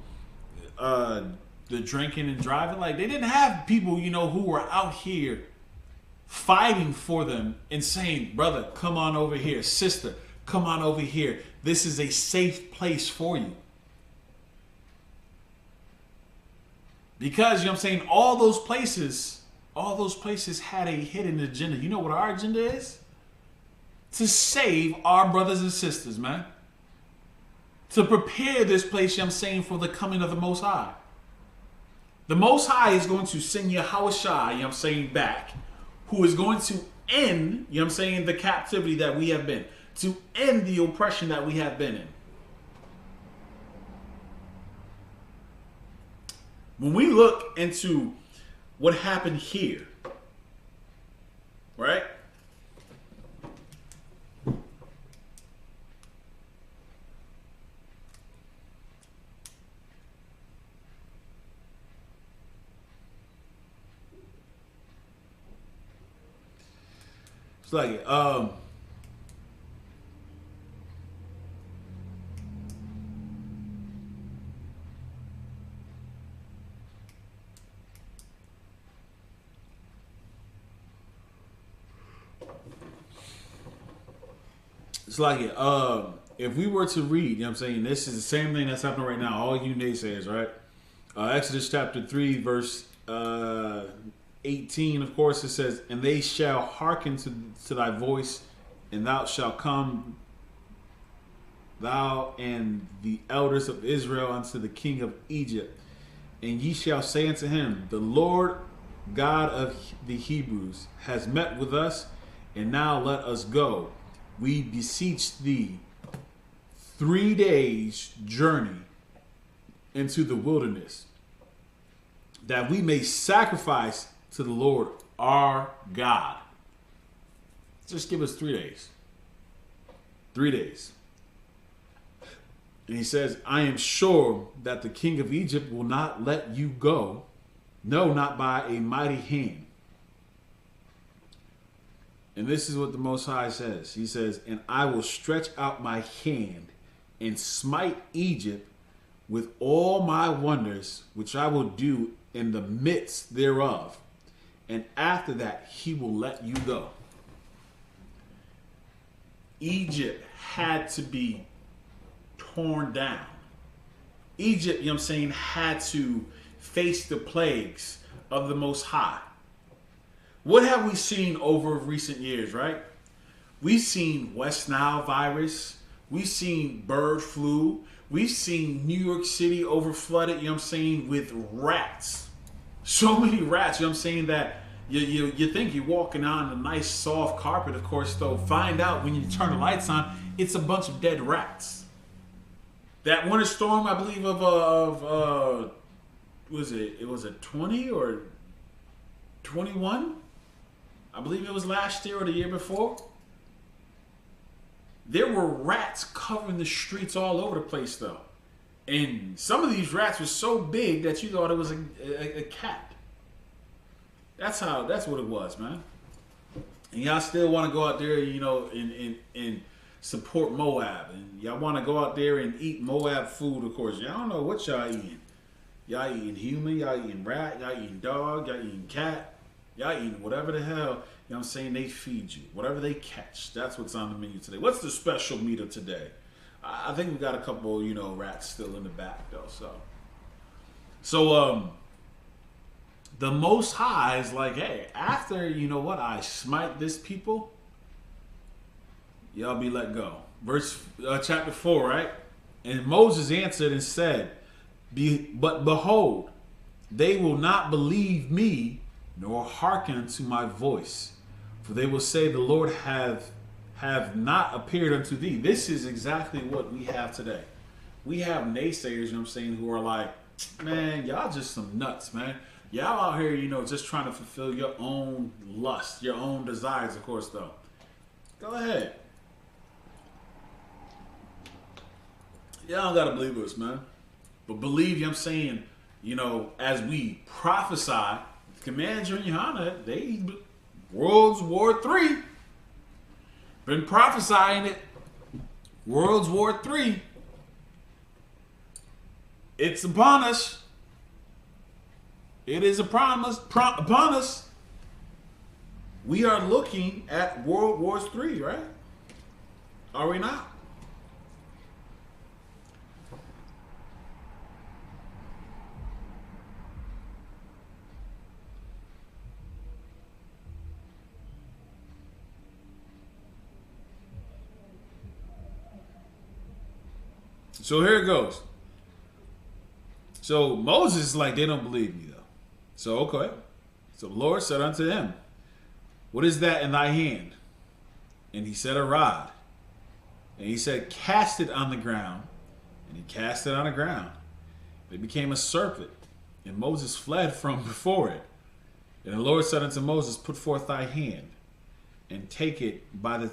the drinking and driving. Like, they didn't have people, you know, who were out here fighting for them and saying, brother, come on over here. Sister, come on over here. This is a safe place for you. Because, you know what I'm saying, all those places had a hidden agenda. You know what our agenda is? To save our brothers and sisters, man. To prepare this place, you know what I'm saying, for the coming of the Most High. The Most High is going to send Yahushua, you know what I'm saying, back, who is going to end, you know what I'm saying, the captivity that we have been, to end the oppression that we have been in. When we look into what happened here, right? It's like, if we were to read, you know what I'm saying, this is the same thing that's happening right now, all you naysayers, right? Exodus chapter 3, verse 18, of course, it says, "And they shall hearken to thy voice, and thou shalt come, thou and the elders of Israel, unto the king of Egypt. And ye shall say unto him, The Lord God of the Hebrews has met with us, and now let us go. We beseech thee 3 days' journey into the wilderness, that we may sacrifice to the Lord our God." Just give us 3 days. 3 days. And he says, "I am sure that the king of Egypt will not let you go, no, not by a mighty hand." And this is what the Most High says. He says, "And I will stretch out my hand and smite Egypt with all my wonders, which I will do in the midst thereof. And after that, he will let you go." Egypt had to be torn down. Egypt, you know what I'm saying, had to face the plagues of the Most High. What have we seen over recent years, right? We've seen West Nile virus. We've seen bird flu. We've seen New York City over flooded, you know what I'm saying, with rats. So many rats, you know what I'm saying, that you think you're walking on a nice soft carpet, of course, though. Find out when you turn the lights on, it's a bunch of dead rats. That winter storm, I believe, was it 20 or 21? I believe it was last year or the year before. There were rats covering the streets all over the place, though. And some of these rats were so big that you thought it was a cat. That's what it was, man. And y'all still want to go out there, you know, and support Moab. And y'all want to go out there and eat Moab food, of course. Y'all don't know what y'all eating. Y'all eating human, y'all eating rat, y'all eating dog, y'all eating cat. Y'all eating whatever the hell, you know what I'm saying, they feed you. Whatever they catch. That's what's on the menu today. What's the special meat of today? I think we got a couple, you know, rats still in the back, though. So the Most High is like, hey, after, you know what, I smite this people, y'all be let go. Chapter 4, right? And Moses answered and said, But behold, they will not believe me, nor hearken to my voice. For they will say, the Lord have not appeared unto thee. This is exactly what we have today. We have naysayers, you know what I'm saying, who are like, man, y'all just some nuts, man. Y'all out here, you know, just trying to fulfill your own lust, your own desires, of course, though. Go ahead. Y'all don't gotta believe us, man. But believe, you know what I'm saying, you know, as we prophesy, Commander and Johanna, they World War III. Been prophesying it. World War III. It's upon us. It is upon us. We are looking at World War III, right? Are we not? So here it goes. So Moses is like, they don't believe me, though. So, okay. So the Lord said unto him, what is that in thy hand? And he said, a rod. And he said, cast it on the ground. And he cast it on the ground. It became a serpent. And Moses fled from before it. And the Lord said unto Moses, put forth thy hand, and take it by the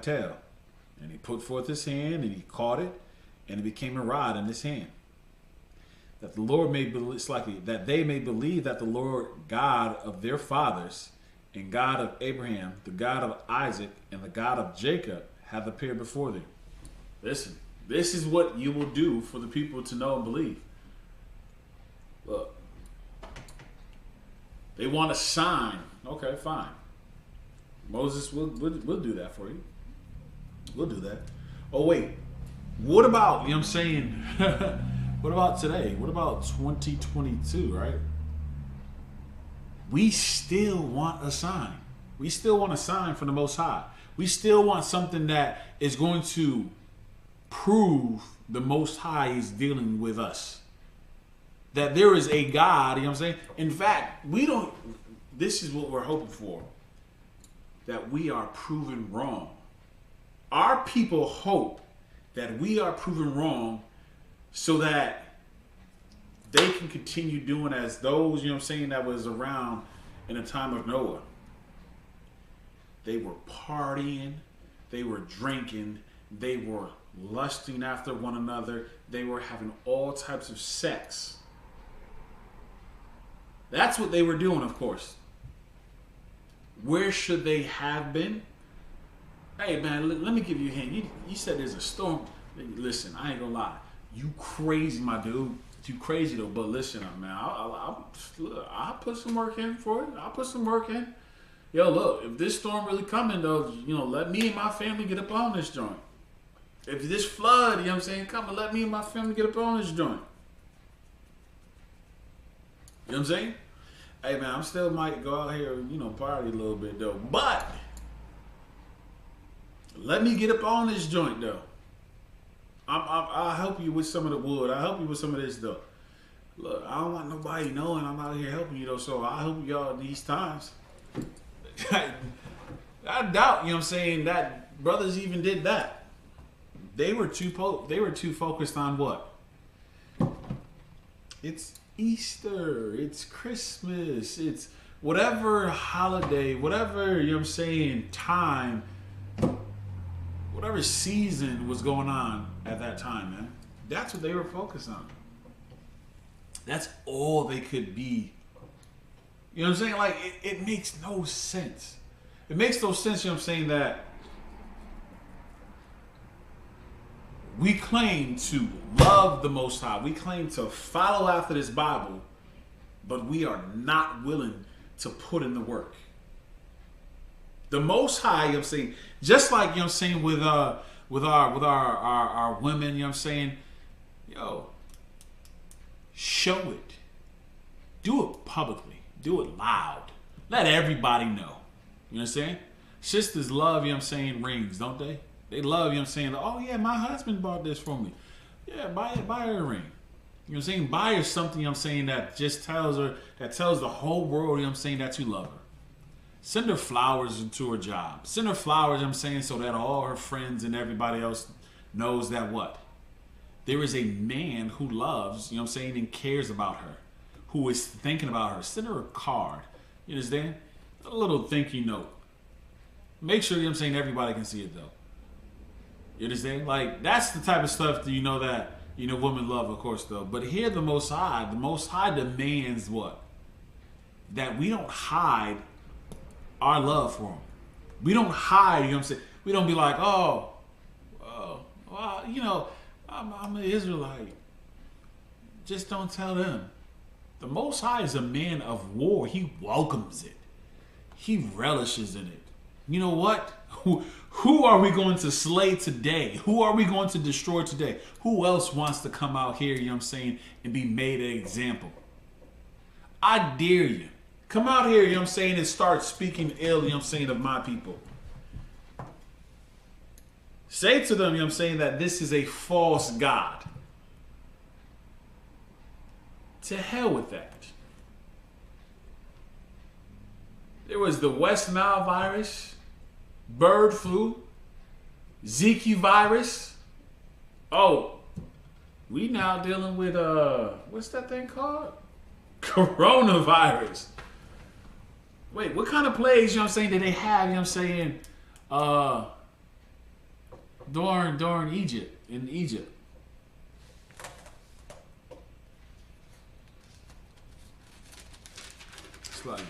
tail. And he put forth his hand, and he caught it, and it became a rod in his hand. That the Lord may believe, that they may believe that the Lord God of their fathers, and God of Abraham, the God of Isaac, and the God of Jacob hath appeared before thee. Listen, this is what you will do for the people to know and believe. Look, they want a sign. Okay, fine. Moses, we'll do that for you. We'll do that. Oh, wait. What about, you know what I'm saying, What about today? What about 2022, right? We still want a sign. We still want a sign from the Most High. We still want something that is going to prove the Most High is dealing with us. That there is a God, you know what I'm saying? In fact, we don't, this is what we're hoping for. That we are proven wrong. Our people hope that we are proven wrong so that they can continue doing as those, you know what I'm saying, that was around in the time of Noah. They were partying, they were drinking, they were lusting after one another, they were having all types of sex. That's what they were doing, of course. Where should they have been? Hey, man, let me give you a hint. You said there's a storm. Listen, I ain't gonna lie. You crazy, my dude. You crazy, though. But listen, man, I'll put some work in for it. I'll put some work in. Yo, look, if this storm really coming, though, you know, let me and my family get up on this joint. If this flood, you know what I'm saying, coming, let me and my family get up on this joint. You know what I'm saying? Hey, man, I'm still might go out here, you know, party a little bit, though. But let me get up on this joint, though. I'll help you with some of the wood. I'll help you with some of this, though. Look, I don't want nobody knowing I'm out here helping you, though, so I'll help y'all in these times. I doubt, you know what I'm saying, that brothers even did that. They were too focused on what? It's Easter, it's Christmas, it's whatever holiday, whatever, you know what I'm saying, time, whatever season was going on at that time, man. That's what they were focused on. That's all they could be. You know what I'm saying? Like, it makes no sense. It makes no sense, you know what I'm saying, that we claim to love the Most High. We claim to follow after this Bible, but we are not willing to put in the work. The Most High, you know what I'm saying, just like, you know what I'm saying, with our women, you know what I'm saying, yo, show it. Do it publicly. Do it loud. Let everybody know. You know what I'm saying? Sisters love, you know what I'm saying, rings, don't they? They love, you know what I'm saying, oh yeah, my husband bought this for me. Yeah, buy her a ring. You know what I'm saying? Buy her something, you know what I'm saying, that just tells her, that tells the whole world, you know what I'm saying, that you love her. Send her flowers to her job. Send her flowers, you know what I'm saying, so that all her friends and everybody else knows that what? There is a man who loves, you know what I'm saying, and cares about her, who is thinking about her. Send her a card. You understand? A little thank you note. Make sure, you know what I'm saying, everybody can see it, though. You understand? Like, that's the type of stuff that you know that, you know, women love, of course, though. But here, the Most High demands what? That we don't hide our love for him. We don't hide, you know what I'm saying? We don't be like, well, you know, I'm an Israelite. Just don't tell them. The Most High is a man of war. He welcomes it. He relishes in it. You know what? Who are we going to slay today? Who are we going to destroy today? Who else wants to come out here, you know what I'm saying, and be made an example? I dare you. Come out here, you know what I'm saying, and start speaking ill, you know what I'm saying, of my people. Say to them, you know what I'm saying, that this is a false god. To hell with that. There was the West Nile virus, bird flu, Zika virus. Oh, we now dealing with, what's that thing called? Coronavirus. Wait, what kind of plagues, you know what I'm saying, did they have, you know what I'm saying, during Egypt, in Egypt? It's like,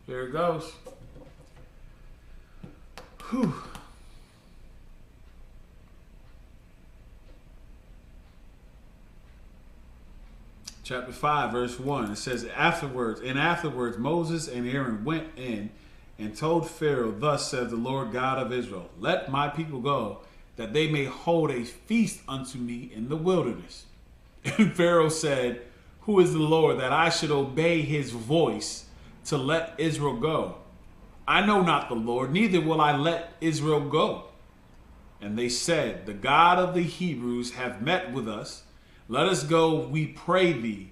Here it goes. Whew. Chapter 5, verse 1. It says, afterwards, Moses and Aaron went in and told Pharaoh, thus says the Lord God of Israel, let my people go, that they may hold a feast unto me in the wilderness. And Pharaoh said, who is the Lord, that I should obey his voice to let Israel go? I know not the Lord, neither will I let Israel go. And they said, the God of the Hebrews hath met with us. Let us go, we pray thee,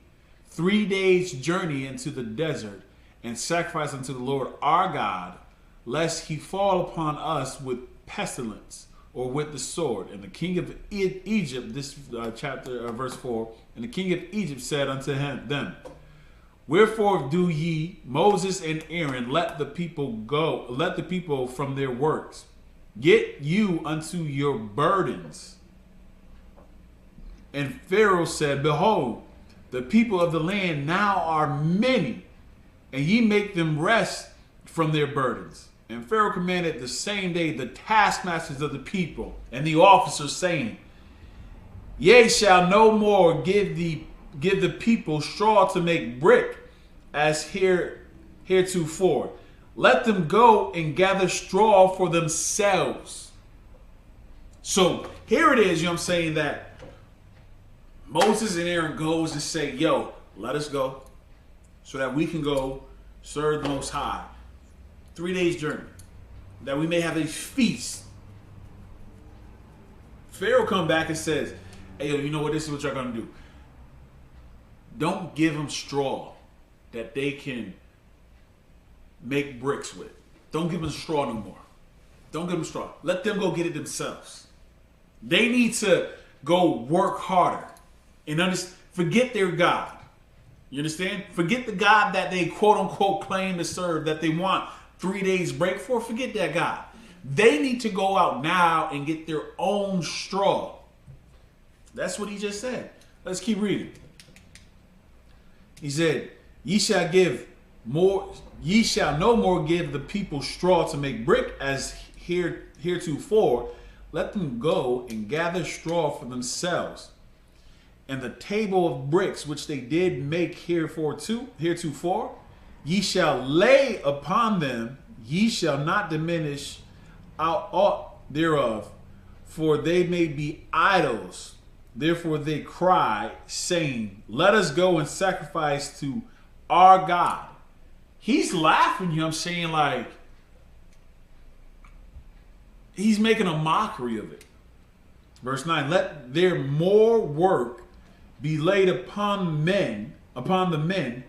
3 days' journey into the desert, and sacrifice unto the Lord our God, lest he fall upon us with pestilence or with the sword. And the king of Egypt, this chapter, verse 4, and the king of Egypt said unto them, wherefore do ye, Moses and Aaron, let the people go, let the people from their works. Get you unto your burdens. And Pharaoh said, behold, the people of the land now are many, and ye make them rest from their burdens. And Pharaoh commanded the same day the taskmasters of the people and the officers, saying, ye shall no more give the people straw to make brick, as heretofore. Let them go and gather straw for themselves. So here it is, you know what I'm saying, that Moses and Aaron goes and say, yo, let us go so that we can go serve the Most High. 3 days journey, that we may have a feast. Pharaoh come back and says, hey, yo, you know what, this is what you're going to do. Don't give them straw that they can make bricks with. Don't give them straw no more. Don't give them straw. Let them go get it themselves. They need to go work harder. And forget their God. You understand? Forget the God that they quote unquote claim to serve, that they want 3 days break for. Forget that God. They need to go out now and get their own straw. That's what he just said. Let's keep reading. He said, ye shall no more give the people straw to make brick, as heretofore. Let them go and gather straw for themselves. And the table of bricks which they did make heretofore, ye shall lay upon them, ye shall not diminish out aught thereof, for they may be idols. Therefore they cry, saying, let us go and sacrifice to our God. He's laughing, you know what I'm saying, like, he's making a mockery of it. Verse 9, let their more work be laid upon the men,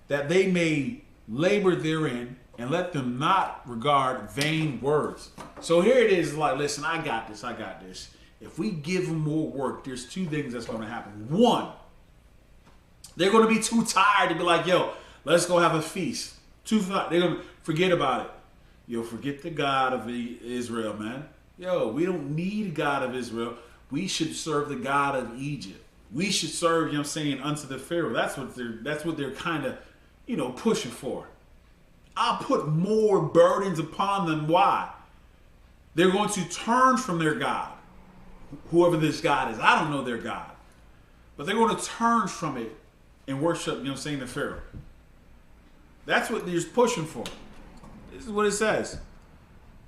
that they may labor therein, and let them not regard vain words. So here it is, like, listen, I got this. If we give them more work, there's two things that's going to happen. One, they're going to be too tired to be like, yo, let's go have a feast. They're going to forget about it. Yo, forget the God of Israel, man. Yo, we don't need God of Israel. We should serve the God of Egypt. We should serve, you know what I'm saying, unto the Pharaoh. That's what they're kind of, you know, pushing for. I'll put more burdens upon them. Why? They're going to turn from their God. Whoever this God is. I don't know their God. But they're going to turn from it and worship, you know what I'm saying, the Pharaoh. That's what they're pushing for. This is what it says.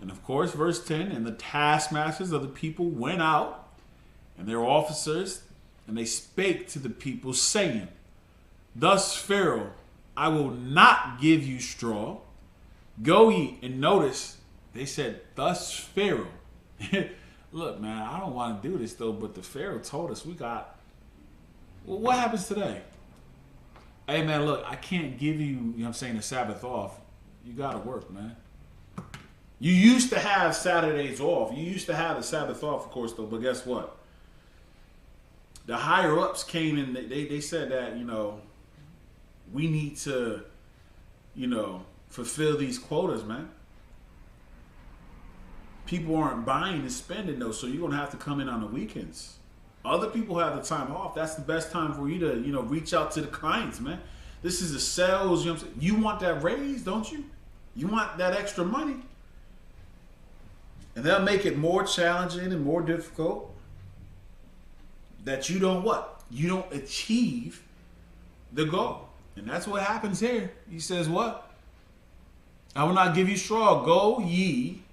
And of course, verse 10, and the taskmasters of the people went out, and their officers, and they spake to the people, saying, thus Pharaoh, I will not give you straw. Go ye. And notice, they said, thus Pharaoh. Look, man, I don't want to do this, though, but the Pharaoh told us we got... Well, what happens today? Hey, man, look, I can't give you, you know what I'm saying, the Sabbath off. You got to work, man. You used to have Saturdays off. You used to have the Sabbath off, of course, though, but guess what? The higher-ups came in, they said that, you know, we need to, you know, fulfill these quotas, man. People aren't buying and spending, though, so you're going to have to come in on the weekends. Other people have the time off. That's the best time for you to, you know, reach out to the clients, man. This is the sales, you know what I'm saying? You want that raise, don't you? You want that extra money. And they'll make it more challenging and more difficult that you don't what? You don't achieve the goal. And that's what happens here. He says what? I will not give you straw. Go ye,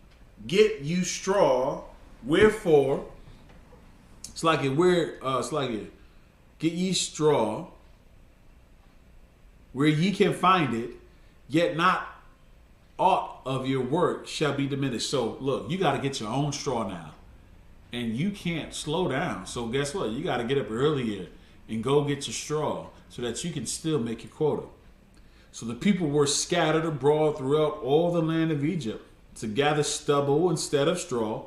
get you straw. Wherefore, get ye straw where ye can find it, yet not aught of your work shall be diminished. So look, you got to get your own straw now, and you can't slow down. So guess what? You got to get up earlier and go get your straw so that you can still make your quota. So the people were scattered abroad throughout all the land of Egypt to gather stubble instead of straw,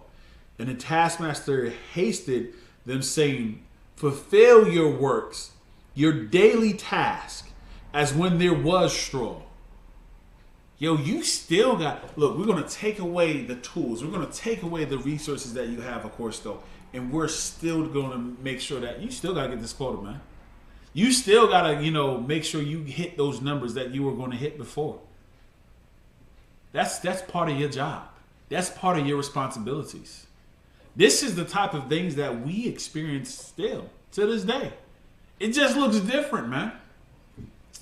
and the taskmaster hasted them, saying, fulfill your works, your daily task, as when there was straw. Yo, you still got, look, we're going to take away the tools. We're going to take away the resources that you have, of course, though. And we're still going to make sure that you still got to get this quota, man. You still got to, make sure you hit those numbers that you were going to hit before. That's part of your job. That's part of your responsibilities. This is the type of things that we experience still to this day. It just looks different, man.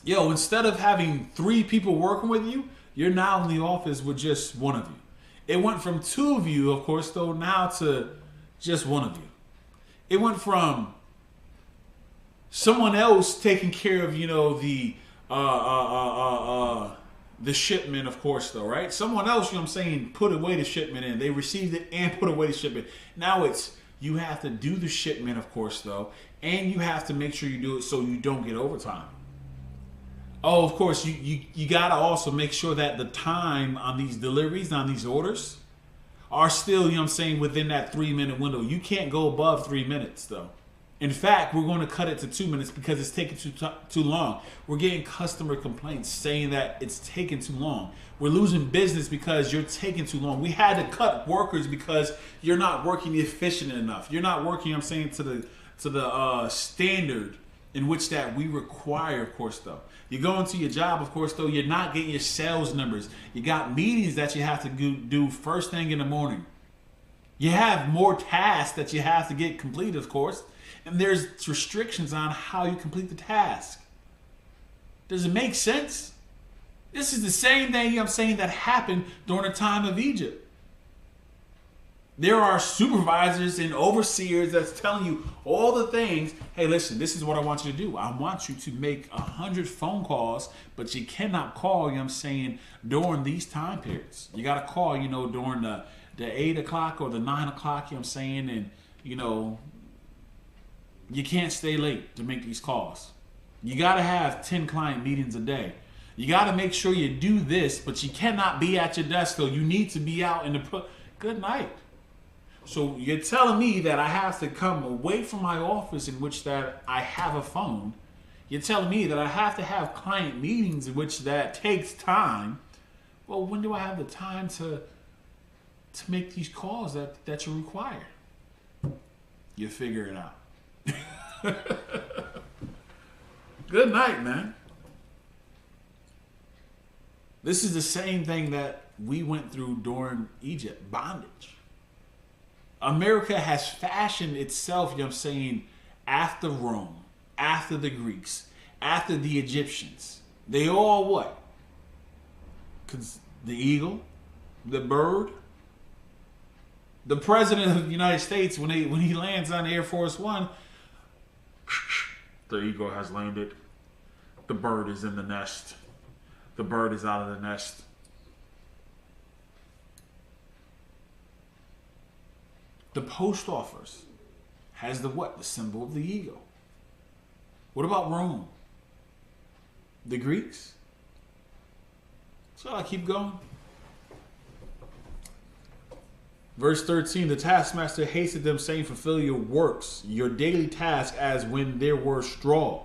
Yo, instead of having 3 people working with you, you're now in the office with just one of you. It went from 2 of you, of course, though, now to just one of you. It went from someone else taking care of, the shipment, of course, though, right? Someone else, put away the shipment in. They received it and put away the shipment. Now it's you have to do the shipment, of course, though, and you have to make sure you do it so you don't get overtime. Oh, of course, you got to also make sure that the time on these deliveries, on these orders, are still, within that 3-minute window. You can't go above 3 minutes, though. In fact, we're going to cut it to 2 minutes because it's taking too long. We're getting customer complaints saying that it's taking too long. We're losing business because you're taking too long. We had to cut workers because you're not working efficient enough. You're not working, to the standard in which that we require, of course, though. You go into your job, of course, though, you're not getting your sales numbers. You got meetings that you have to do first thing in the morning. You have more tasks that you have to get completed, of course. And there's restrictions on how you complete the task. Does it make sense? This is the same thing that happened during the time of Egypt. There are supervisors and overseers that's telling you all the things. Hey, listen, this is what I want you to do. I want you to make 100 phone calls, but you cannot call, during these time periods. You got to call, during the 8 o'clock or the 9 o'clock, and, you can't stay late to make these calls. You got to have 10 client meetings a day. You got to make sure you do this, but you cannot be at your desk, though. You need to be out in the... Good night. So you're telling me that I have to come away from my office in which that I have a phone. You're telling me that I have to have client meetings in which that takes time. Well, when do I have the time to make these calls that you require? You figure it out. Good night, man. This is the same thing that we went through during Egypt, bondage. America has fashioned itself, after Rome, after the Greeks, after the Egyptians. They all what? Because the eagle, the bird, the president of the United States, when he lands on Air Force One, the eagle has landed. The bird is in the nest. The bird is out of the nest. The post office has the what? The symbol of the eagle. What about Rome? The Greeks? So I keep going. Verse 13, the taskmaster hasted them, saying, fulfill your works, your daily task, as when there were straw.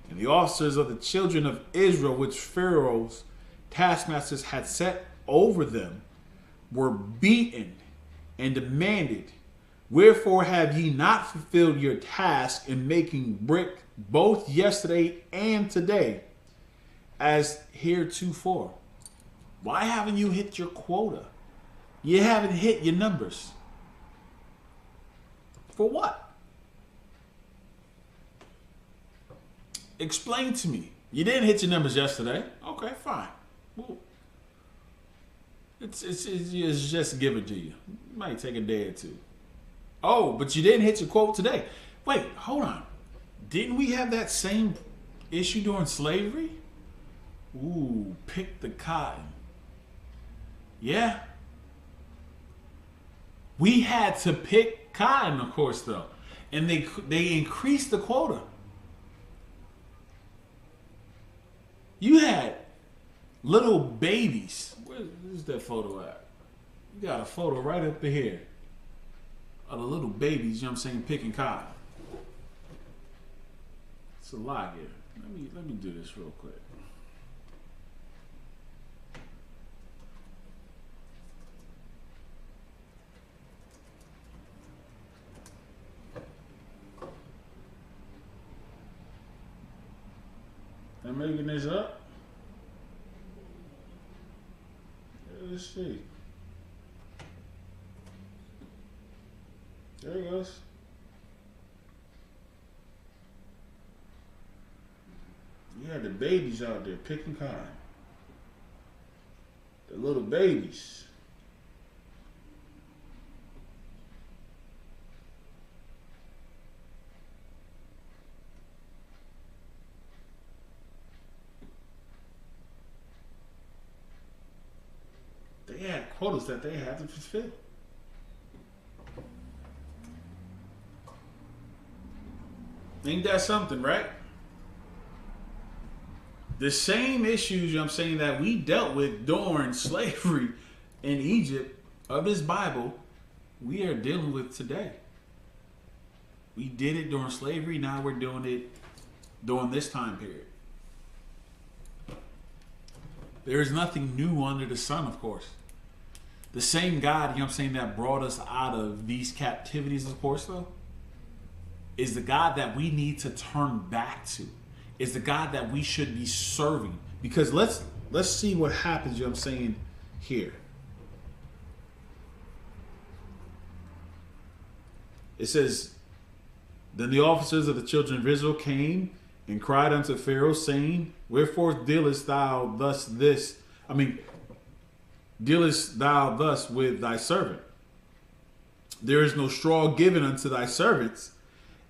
And the officers of the children of Israel, which Pharaoh's taskmasters had set over them, were beaten and demanded, wherefore have ye not fulfilled your task in making brick both yesterday and today, as heretofore? Why haven't you hit your quota? You haven't hit your numbers. For what? Explain to me. You didn't hit your numbers yesterday. Okay, fine. Well, it's just given to you. It might take a day or two. Oh, but you didn't hit your quote today. Wait, hold on. Didn't we have that same issue during slavery? Ooh, pick the cotton. Yeah. We had to pick cotton, of course, though. And they increased the quota. You had little babies. Where's that photo at? You got a photo right up here of the little babies, you know what I'm saying, picking cotton. It's a lot here. Let me do this real quick. I'm making this up. Let's see. There it goes. You had the babies out there picking cotton. The little babies. They had quotas that they had to fulfill. Ain't that something, right? The same issues, you know what I'm saying, that we dealt with during slavery in Egypt of this Bible, we are dealing with today. We did it during slavery, now we're doing it during this time period. There is nothing new under the sun, of course. The same God, you know what I'm saying, that brought us out of these captivities, of course, though, is the God that we need to turn back to. Is the God that we should be serving. Because let's see what happens, you know what I'm saying, here. It says, then the officers of the children of Israel came and cried unto Pharaoh, saying, wherefore dealest thou thus with thy servant? There is no straw given unto thy servants.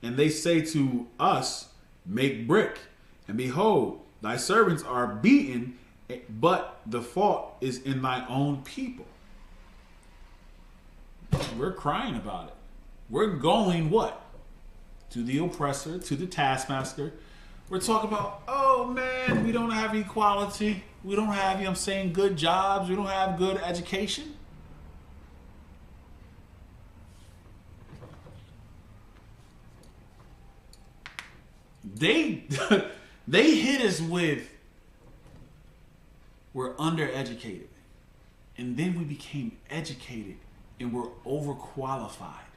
And they say to us, make brick. And behold, thy servants are beaten, but the fault is in thy own people. We're crying about it. We're going what? To the oppressor, to the taskmaster. We're talking about, oh man, we don't have equality. We don't have, you know what I'm saying, good jobs. We don't have good education. They hit us with, we're undereducated. And then we became educated and we're overqualified.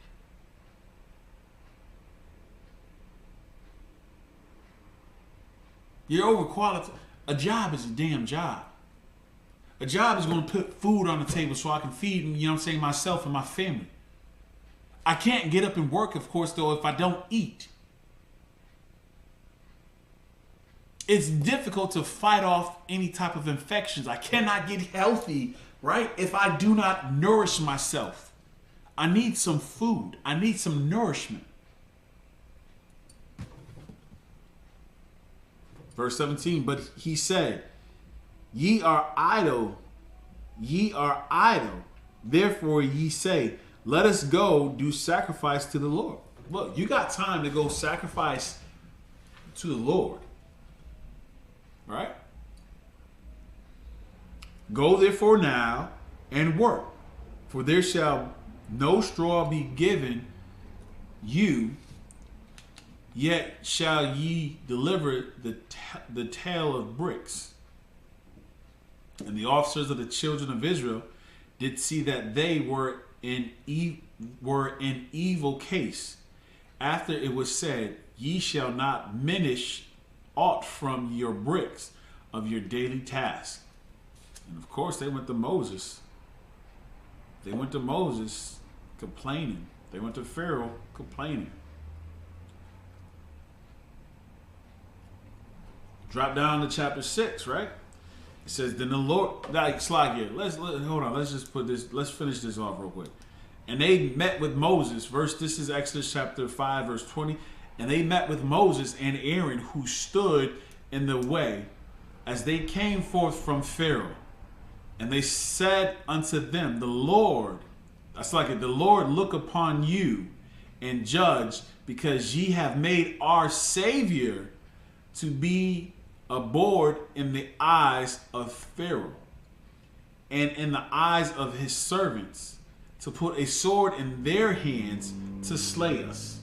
You're overqualified. A job is a damn job. A job is going to put food on the table so I can feed, you know what I'm saying, myself and my family. I can't get up and work, of course, though, if I don't eat. It's difficult to fight off any type of infections. I cannot get healthy, right, if I do not nourish myself. I need some food. I need some nourishment. Verse 17, but he said, ye are idle, therefore ye say, let us go do sacrifice to the Lord. Look, you got time to go sacrifice to the Lord. Right? Go therefore now and work, for there shall no straw be given you, yet shall ye deliver the tale of bricks. And the officers of the children of Israel did see that they were in evil case. After it was said, ye shall not minish aught from your bricks of your daily task. And of course, they went to Moses. They went to Moses complaining. They went to Pharaoh complaining. Drop down to chapter 6, right? It says, then the Lord, like, slide here. Hold on. Let's just put this, let's finish this off real quick. And they met with Moses. This is Exodus chapter 5, verse 20. And they met with Moses and Aaron, who stood in the way as they came forth from Pharaoh. And they said unto them, the Lord, that's like it, the Lord look upon you and judge, because ye have made our Savior to be abhorred in the eyes of Pharaoh and in the eyes of his servants, to put a sword in their hands to slay us.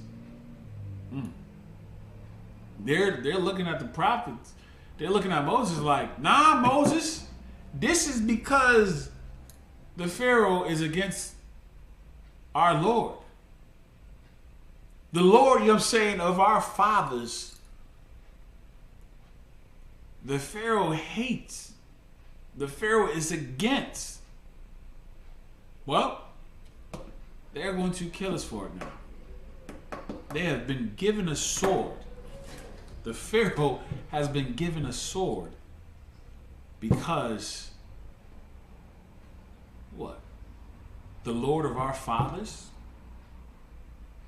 They're looking at the prophets. They're looking at Moses like, nah, Moses, this is because the Pharaoh is against our Lord. The Lord, you know what I'm saying, of our fathers, the Pharaoh hates. The Pharaoh is against. Well, they're going to kill us for it now. They have been given a sword. The Pharaoh has been given a sword because what? The Lord of our fathers?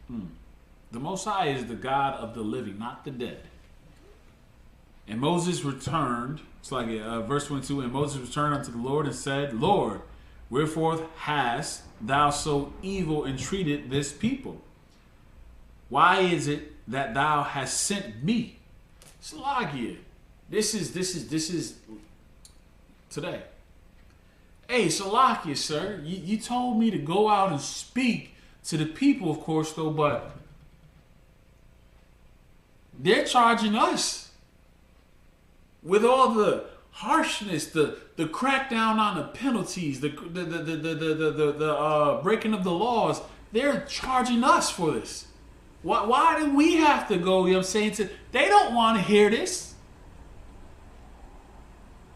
The Most High is the God of the living, not the dead. And Moses returned, it's like verse 22, and Moses returned unto the Lord and said, Lord, wherefore hast thou so evil entreated this people? Why is it that thou hast sent me? Salagia, this is today. Hey, Salakia, sir, you told me to go out and speak to the people, of course, though, but they're charging us with all the harshness, the crackdown on the penalties, the breaking of the laws. They're charging us for this. Why do we have to go, you know what I'm saying? They don't want to hear this.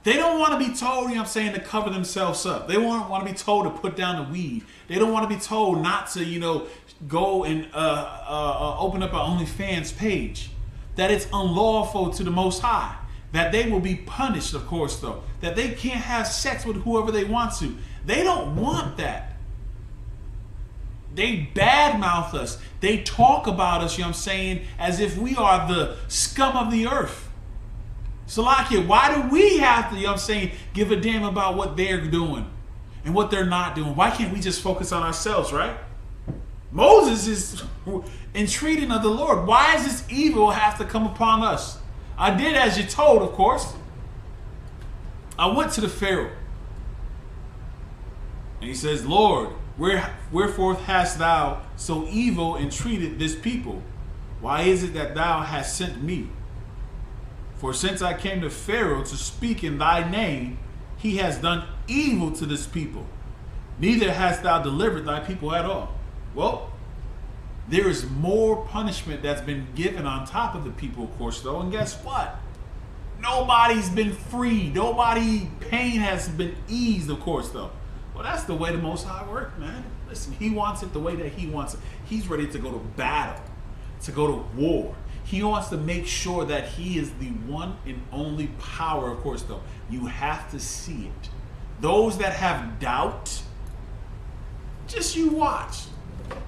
They don't want to be told, you know what I'm saying, to cover themselves up. They want to be told to put down the weed. They don't want to be told not to, you know, go and open up an OnlyFans page. That it's unlawful to the Most High. That they will be punished, of course, though. That they can't have sex with whoever they want to. They don't want that. They badmouth us. They talk about us, you know what I'm saying, as if we are the scum of the earth. Salakia, why do we have to, you know what I'm saying, give a damn about what they're doing and what they're not doing? Why can't we just focus on ourselves, right? Moses is entreating of the Lord. Why does this evil have to come upon us? I did as you told, of course. I went to the Pharaoh. And he says, Lord, wherefore hast thou so evil entreated this people? Why is it that thou hast sent me? For since I came to Pharaoh to speak in thy name, he has done evil to this people. Neither hast thou delivered thy people at all. Well, there is more punishment that's been given on top of the people, of course, though. And guess what? Nobody's been freed. Nobody pain has been eased, of course, though. Well, that's the way the Most High works, man. Listen, he wants it the way that he wants it. He's ready to go to battle, to go to war. He wants to make sure that he is the one and only power, of course, though. You have to see it. Those that have doubt, just you watch.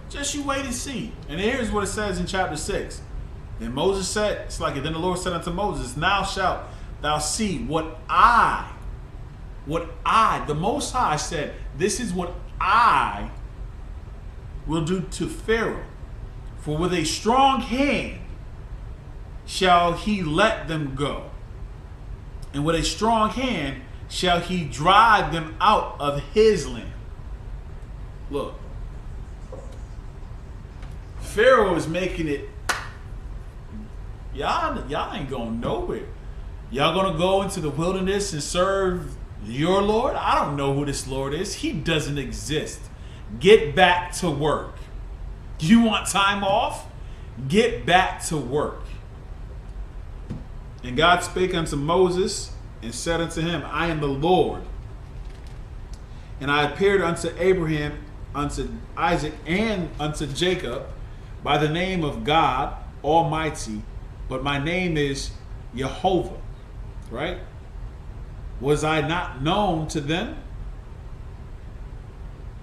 Just you wait and see. And here's what it says in chapter 6. Then Moses said, it's like, then the Lord said unto Moses, now shalt thou see what I, the Most High said, this is what I will do to Pharaoh. For with a strong hand shall he let them go. And with a strong hand shall he drive them out of his land. Look. Pharaoh is making it, y'all ain't going nowhere. Y'all gonna go into the wilderness and serve your Lord? I don't know who this Lord is. He doesn't exist. Get back to work. You want time off? Get back to work. And God spake unto Moses and said unto him, I am the Lord. And I appeared unto Abraham, unto Isaac, and unto Jacob by the name of God Almighty, but my name is Jehovah. Right? Was I not known to them?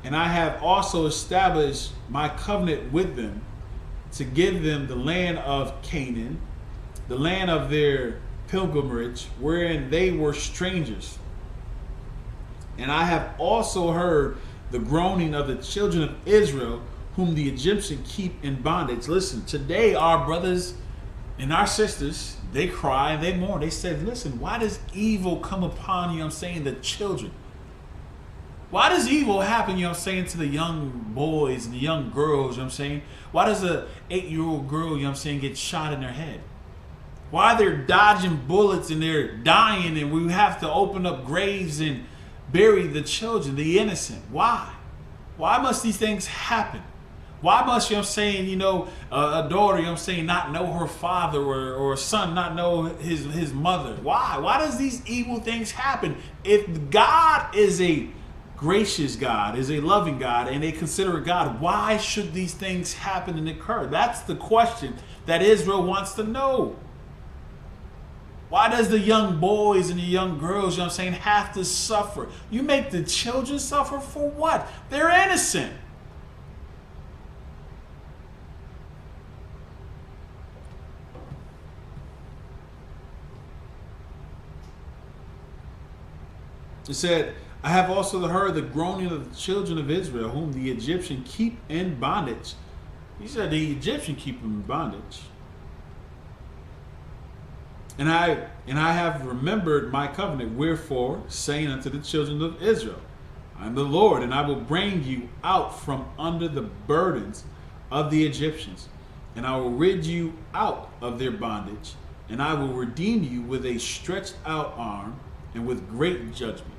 And I have also established my covenant with them to give them the land of Canaan, the land of their pilgrimage, wherein they were strangers. And I have also heard the groaning of the children of Israel, whom the Egyptians keep in bondage. Listen, today our brothers and our sisters, they cry and they mourn. They said, listen, why does evil come upon, you know what I'm saying, the children? Why does evil happen, you know what I'm saying, to the young boys and the young girls, you know what I'm saying? Why does a 8-year-old girl, you know what I'm saying, get shot in her head? Why they're dodging bullets and they're dying and we have to open up graves and bury the children, the innocent? Why? Why must these things happen? Why must, you know what I'm saying, you know, a daughter, you know what I'm saying, not know her father, or a son not know his mother? Why? Why does these evil things happen? If God is a gracious God, is a loving God, and a considerate God, why should these things happen and occur? That's the question that Israel wants to know. Why does the young boys and the young girls, you know what I'm saying, have to suffer? You make the children suffer for what? They're innocent. It said, I have also heard the groaning of the children of Israel, whom the Egyptians keep in bondage. He said the Egyptians keep them in bondage. And I have remembered my covenant, wherefore, saying unto the children of Israel, I am the Lord, and I will bring you out from under the burdens of the Egyptians, and I will rid you out of their bondage, and I will redeem you with a stretched out arm and with great judgment.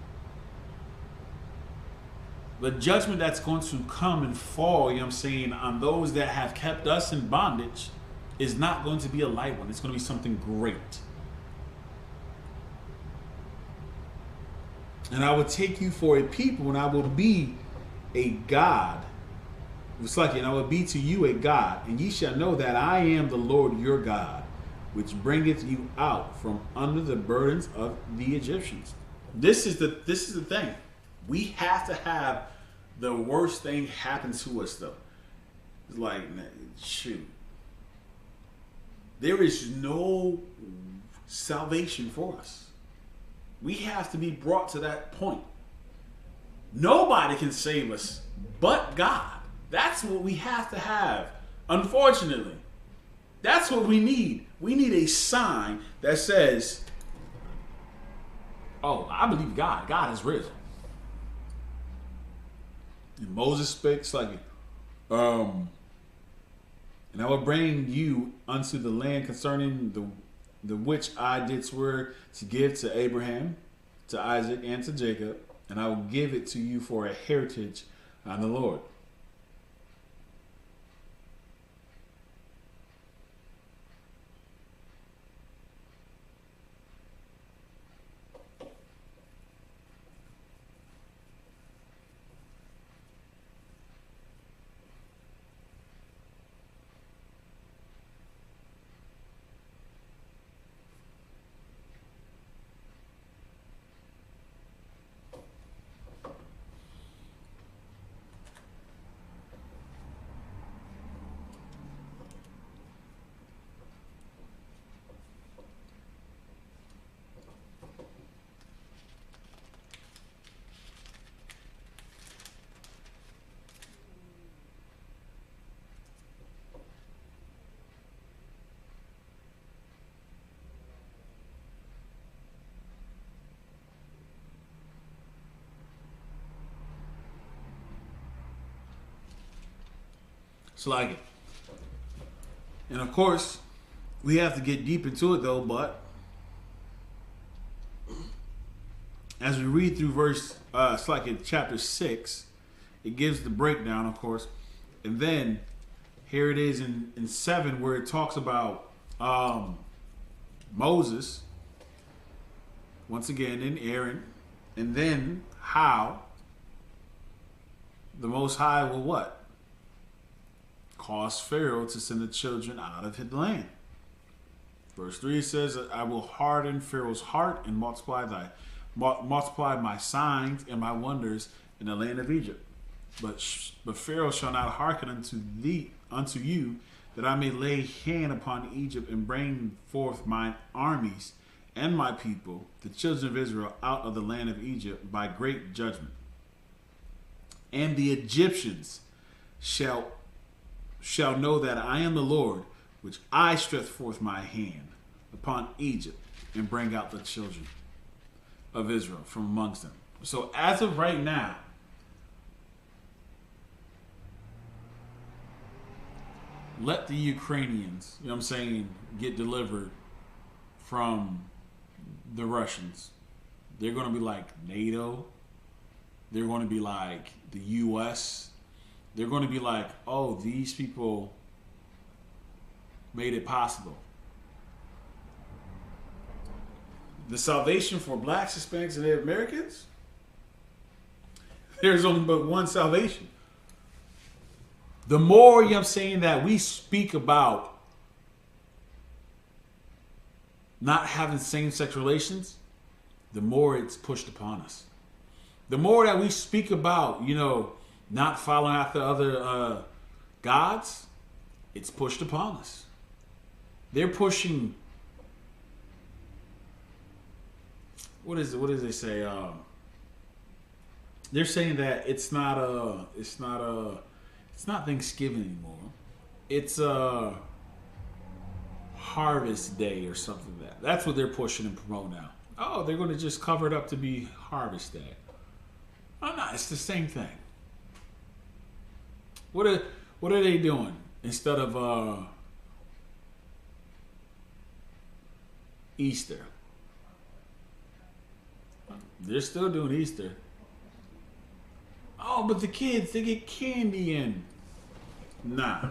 The judgment that's going to come and fall, you know what I'm saying, on those that have kept us in bondage is not going to be a light one. It's going to be something great. And I will take you for a people, and I will be a God. It's like, and I will be to you a God, and ye shall know that I am the Lord your God, which bringeth you out from under the burdens of the Egyptians. This is the thing. We have to have the worst thing happen to us, though. It's like, shoot. There is no salvation for us. We have to be brought to that point. Nobody can save us but God. That's what we have to have. Unfortunately, that's what we need. We need a sign that says, oh, I believe God. God is risen. And Moses speaks like, and I will bring you unto the land concerning the which I did swear to give to Abraham, to Isaac, and to Jacob, and I will give it to you for a heritage on the Lord. It's like it. And of course, we have to get deep into it though, but as we read through verse, it's like in chapter 6, it gives the breakdown, of course. And then here it is in 7 where it talks about Moses, once again, and Aaron, and then how the Most High will what? Cause Pharaoh to send the children out of his land. Verse 3 says, I will harden Pharaoh's heart and multiply my signs and my wonders in the land of Egypt. But Pharaoh shall not hearken unto you, that I may lay hand upon Egypt and bring forth mine armies and my people, the children of Israel, out of the land of Egypt by great judgment. And the Egyptians shall know that I am the Lord, which I stretch forth my hand upon Egypt and bring out the children of Israel from amongst them. So as of right now, let the Ukrainians, you know what I'm saying, get delivered from the Russians. They're going to be like NATO. They're going to be like the U.S. They're going to be like, oh, these people made it possible. The salvation for blacks, Hispanics, and Native Americans? There's only but one salvation. The more, you know what I'm saying, that we speak about not having same-sex relations, the more it's pushed upon us. The more that we speak about, you know, not following after other gods, it's pushed upon us. They're pushing, what is they say? They're saying that it's not Thanksgiving anymore. It's Harvest Day or something like that. That's what they're pushing and promoting now. Oh, they're going to just cover it up to be Harvest Day. Oh no, it's the same thing. What are they doing instead of Easter? They're still doing Easter. Oh, but the kids, they get candy in. Nah.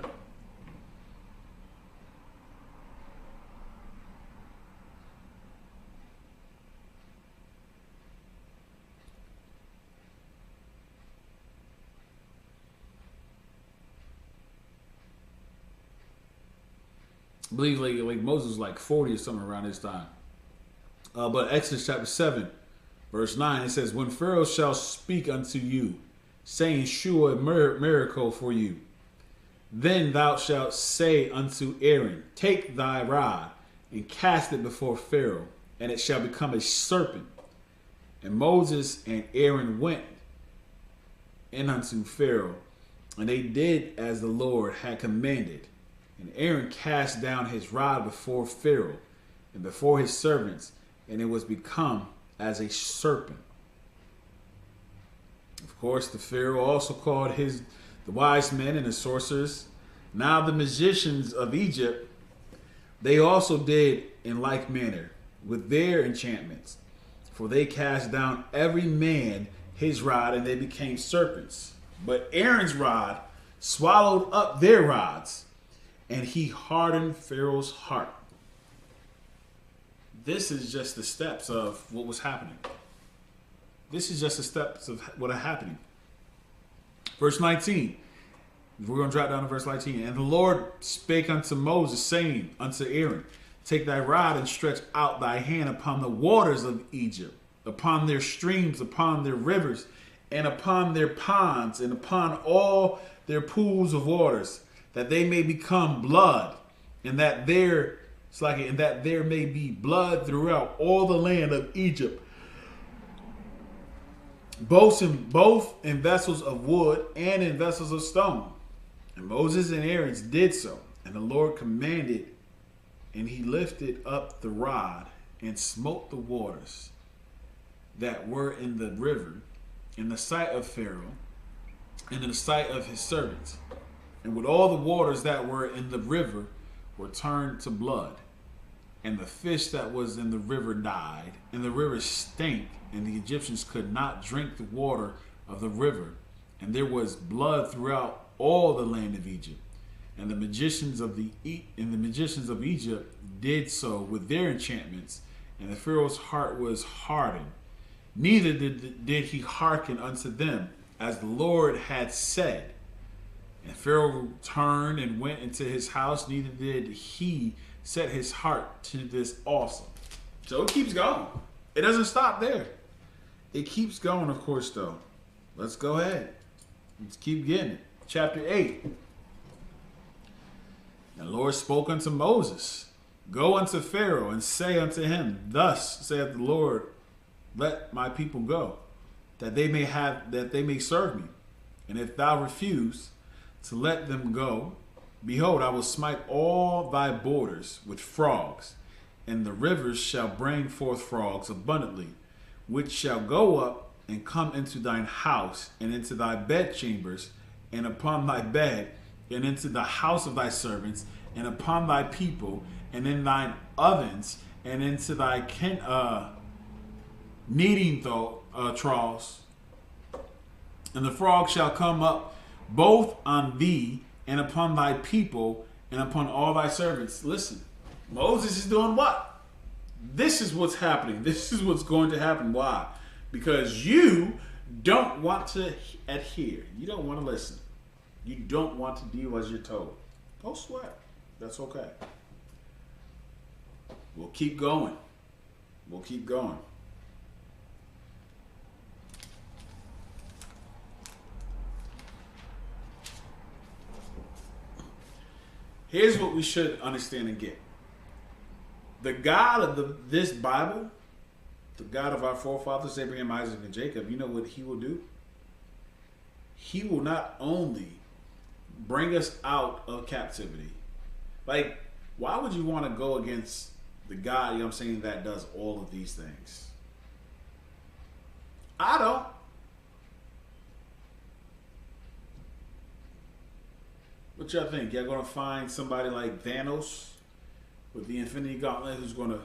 I believe like Moses was like 40 or something around this time. But Exodus chapter 7, verse 9, it says, when Pharaoh shall speak unto you, saying, shew a miracle for you, then thou shalt say unto Aaron, take thy rod and cast it before Pharaoh, and it shall become a serpent. And Moses and Aaron went in unto Pharaoh, and they did as the Lord had commanded. And Aaron cast down his rod before Pharaoh and before his servants, and it was become as a serpent. Of course, the Pharaoh also called the wise men and the sorcerers. Now the magicians of Egypt, they also did in like manner with their enchantments. For they cast down every man his rod, and they became serpents. But Aaron's rod swallowed up their rods, and he hardened Pharaoh's heart. This is just the steps of what was happening. This is just the steps of what are happening. Verse 19. We're going to drop down to verse 19. And the Lord spake unto Moses, saying unto Aaron, take thy rod and stretch out thy hand upon the waters of Egypt, upon their streams, upon their rivers, and upon their ponds, and upon all their pools of waters, that they may become blood, and that there may be blood throughout all the land of Egypt, both in vessels of wood and in vessels of stone. And Moses and Aaron did so, and the Lord commanded, and he lifted up the rod and smote the waters that were in the river in the sight of Pharaoh and in the sight of his servants. And with all the waters that were in the river were turned to blood. And the fish that was in the river died, and the river stank, and the Egyptians could not drink the water of the river. And there was blood throughout all the land of Egypt. And the magicians of Egypt did so with their enchantments, and the Pharaoh's heart was hardened. Neither did he hearken unto them, as the Lord had said. And Pharaoh turned and went into his house, neither did he set his heart to this also. So it keeps going. It doesn't stop there. It keeps going, of course, though. Let's go ahead. Let's keep getting it. Chapter 8. And the Lord spoke unto Moses, Go unto Pharaoh, and say unto him, Thus saith the Lord, Let my people go, that they may serve me. And if thou refuse to let them go, behold, I will smite all thy borders with frogs, and the rivers shall bring forth frogs abundantly, which shall go up and come into thine house, and into thy bedchambers, and upon thy bed, and into the house of thy servants, and upon thy people, and in thine ovens, and into thy kneading troughs. And the frog shall come up both on thee, and upon thy people, and upon all thy servants. Listen, Moses is doing what? This is what's happening. This is what's going to happen. Why? Because you don't want to adhere. You don't want to listen. You don't want to do as you're told. Don't sweat. That's okay. We'll keep going. We'll keep going. Here's what we should understand and get. The God of this Bible, the God of our forefathers, Abraham, Isaac, and Jacob, you know what he will do? He will not only bring us out of captivity. Like, why would you want to go against the God, you know what I'm saying, that does all of these things? I don't. What y'all think? Y'all gonna find somebody like Thanos with the Infinity Gauntlet who's gonna...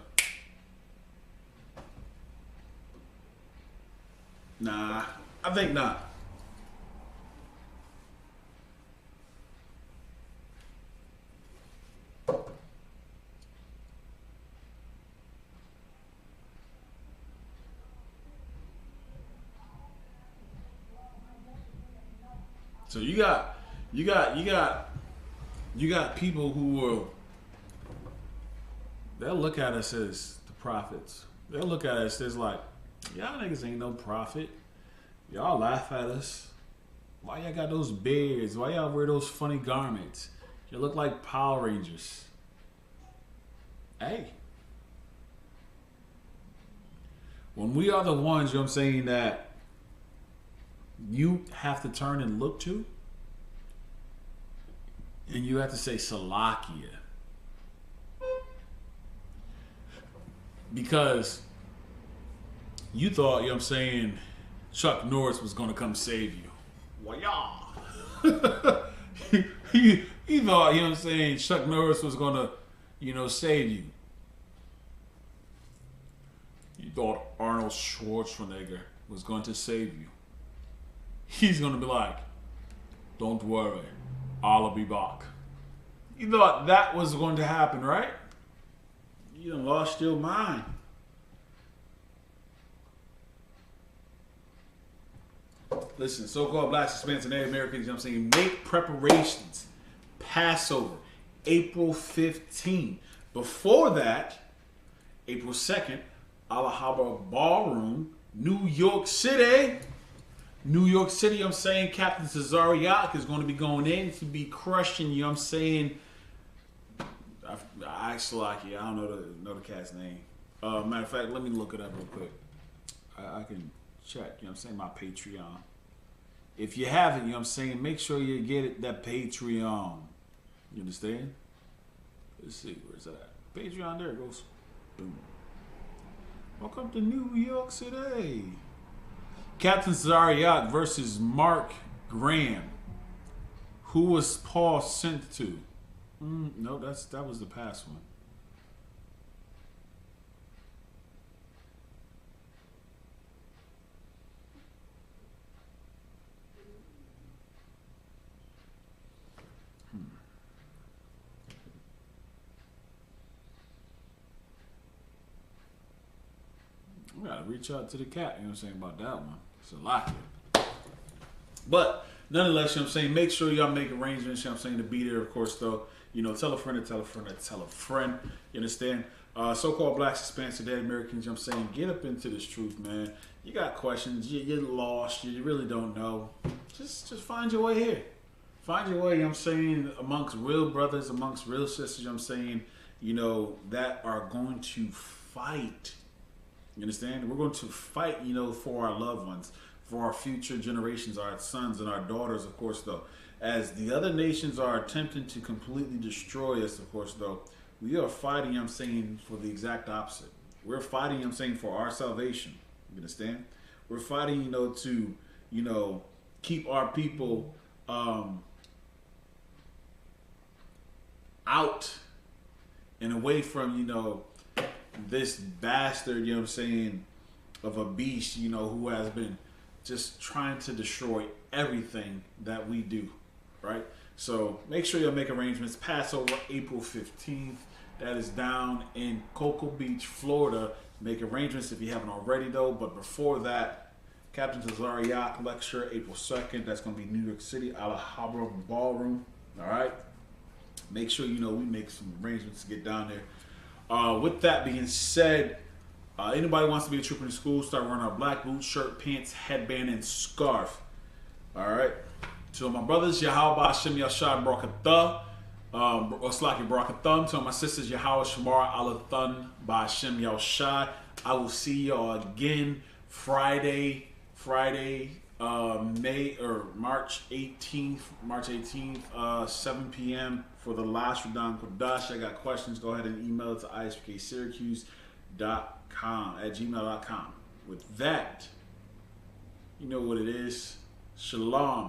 Nah, I think not. So you got people who will, they'll look at us as the prophets. They'll look at us as like, y'all niggas ain't no prophet. Y'all laugh at us. Why y'all got those beards? Why y'all wear those funny garments? You look like Power Rangers. Hey. When we are the ones, you know what I'm saying, that you have to turn and look to, and you have to say Salakia. Because you thought, you know what I'm saying, Chuck Norris was going to come save you. Well, y'all. you thought, you know what I'm saying, Chuck Norris was going to, you know, save you. You thought Arnold Schwarzenegger was going to save you. He's going to be like, don't worry, I'll be back. You thought that was going to happen, right? You done lost your mind. Listen, so-called blacks, Hispanics, and Native Americans, you know what I'm saying, make preparations. Passover, April 15. Before that, April 2nd, Allah Haba Ballroom, New York City. New York City, you know what I'm saying, Captain Cesariak is going to be going in to be crushing, you know what I'm saying. I actually like it. I don't know the cat's name. Matter of fact, let me look it up real quick. I can check, you know what I'm saying, my Patreon. If you haven't, you know what I'm saying, make sure you get it, that Patreon. You understand? Let's see, where's that? Patreon, there it goes. Boom. Welcome to New York City. Captain Zariak versus Mark Graham. Who was Paul sent to? No, that was the past one. We gotta reach out to the cat, you know what I'm saying, about that one. It's a lock. But nonetheless, you know what I'm saying, make sure y'all make arrangements, you know what I'm saying, to be there, of course, though. You know, tell a friend to tell a friend to tell a friend. You understand? So-called blacks, Hispanics, and dead Americans, you know what I'm saying, get up into this truth, man. You got questions, you're lost, you really don't know. Just find your way here. Find your way, you know what I'm saying, amongst real brothers, amongst real sisters, you know what I'm saying, you know, that are going to fight. You understand? We're going to fight, you know, for our loved ones, for our future generations, our sons and our daughters, of course, though. As the other nations are attempting to completely destroy us, of course, though, we are fighting, you know what I'm saying, for the exact opposite. We're fighting, you know what I'm saying, for our salvation. You understand? We're fighting, you know, to, you know, keep our people out and away from, you know, this bastard, you know what I'm saying, of a beast, you know, who has been just trying to destroy everything that we do, right? So make sure you'll make arrangements. Passover, April 15th. That is down in Cocoa Beach, Florida. Make arrangements if you haven't already, though. But before that, Captain Tazariak lecture, April 2nd. That's going to be New York City, Alhambra Ballroom. All right? Make sure, you know, we make some arrangements to get down there. With that being said, anybody wants to be a trooper in school, start wearing our black boots, shirt, pants, headband, and scarf. All right? To my brothers, Yahweh Hashem Yashad Barakatah, Slaki Barakathum. To my sisters, Yahweh Shamar Alathun by Hashem Yashad. I will see y'all again Friday, March 18th, 7 p.m. for the last Ramadan Kodash. I got questions, go ahead and email it to ISUPK Syracuse.com. With that, you know what it is. Shalom.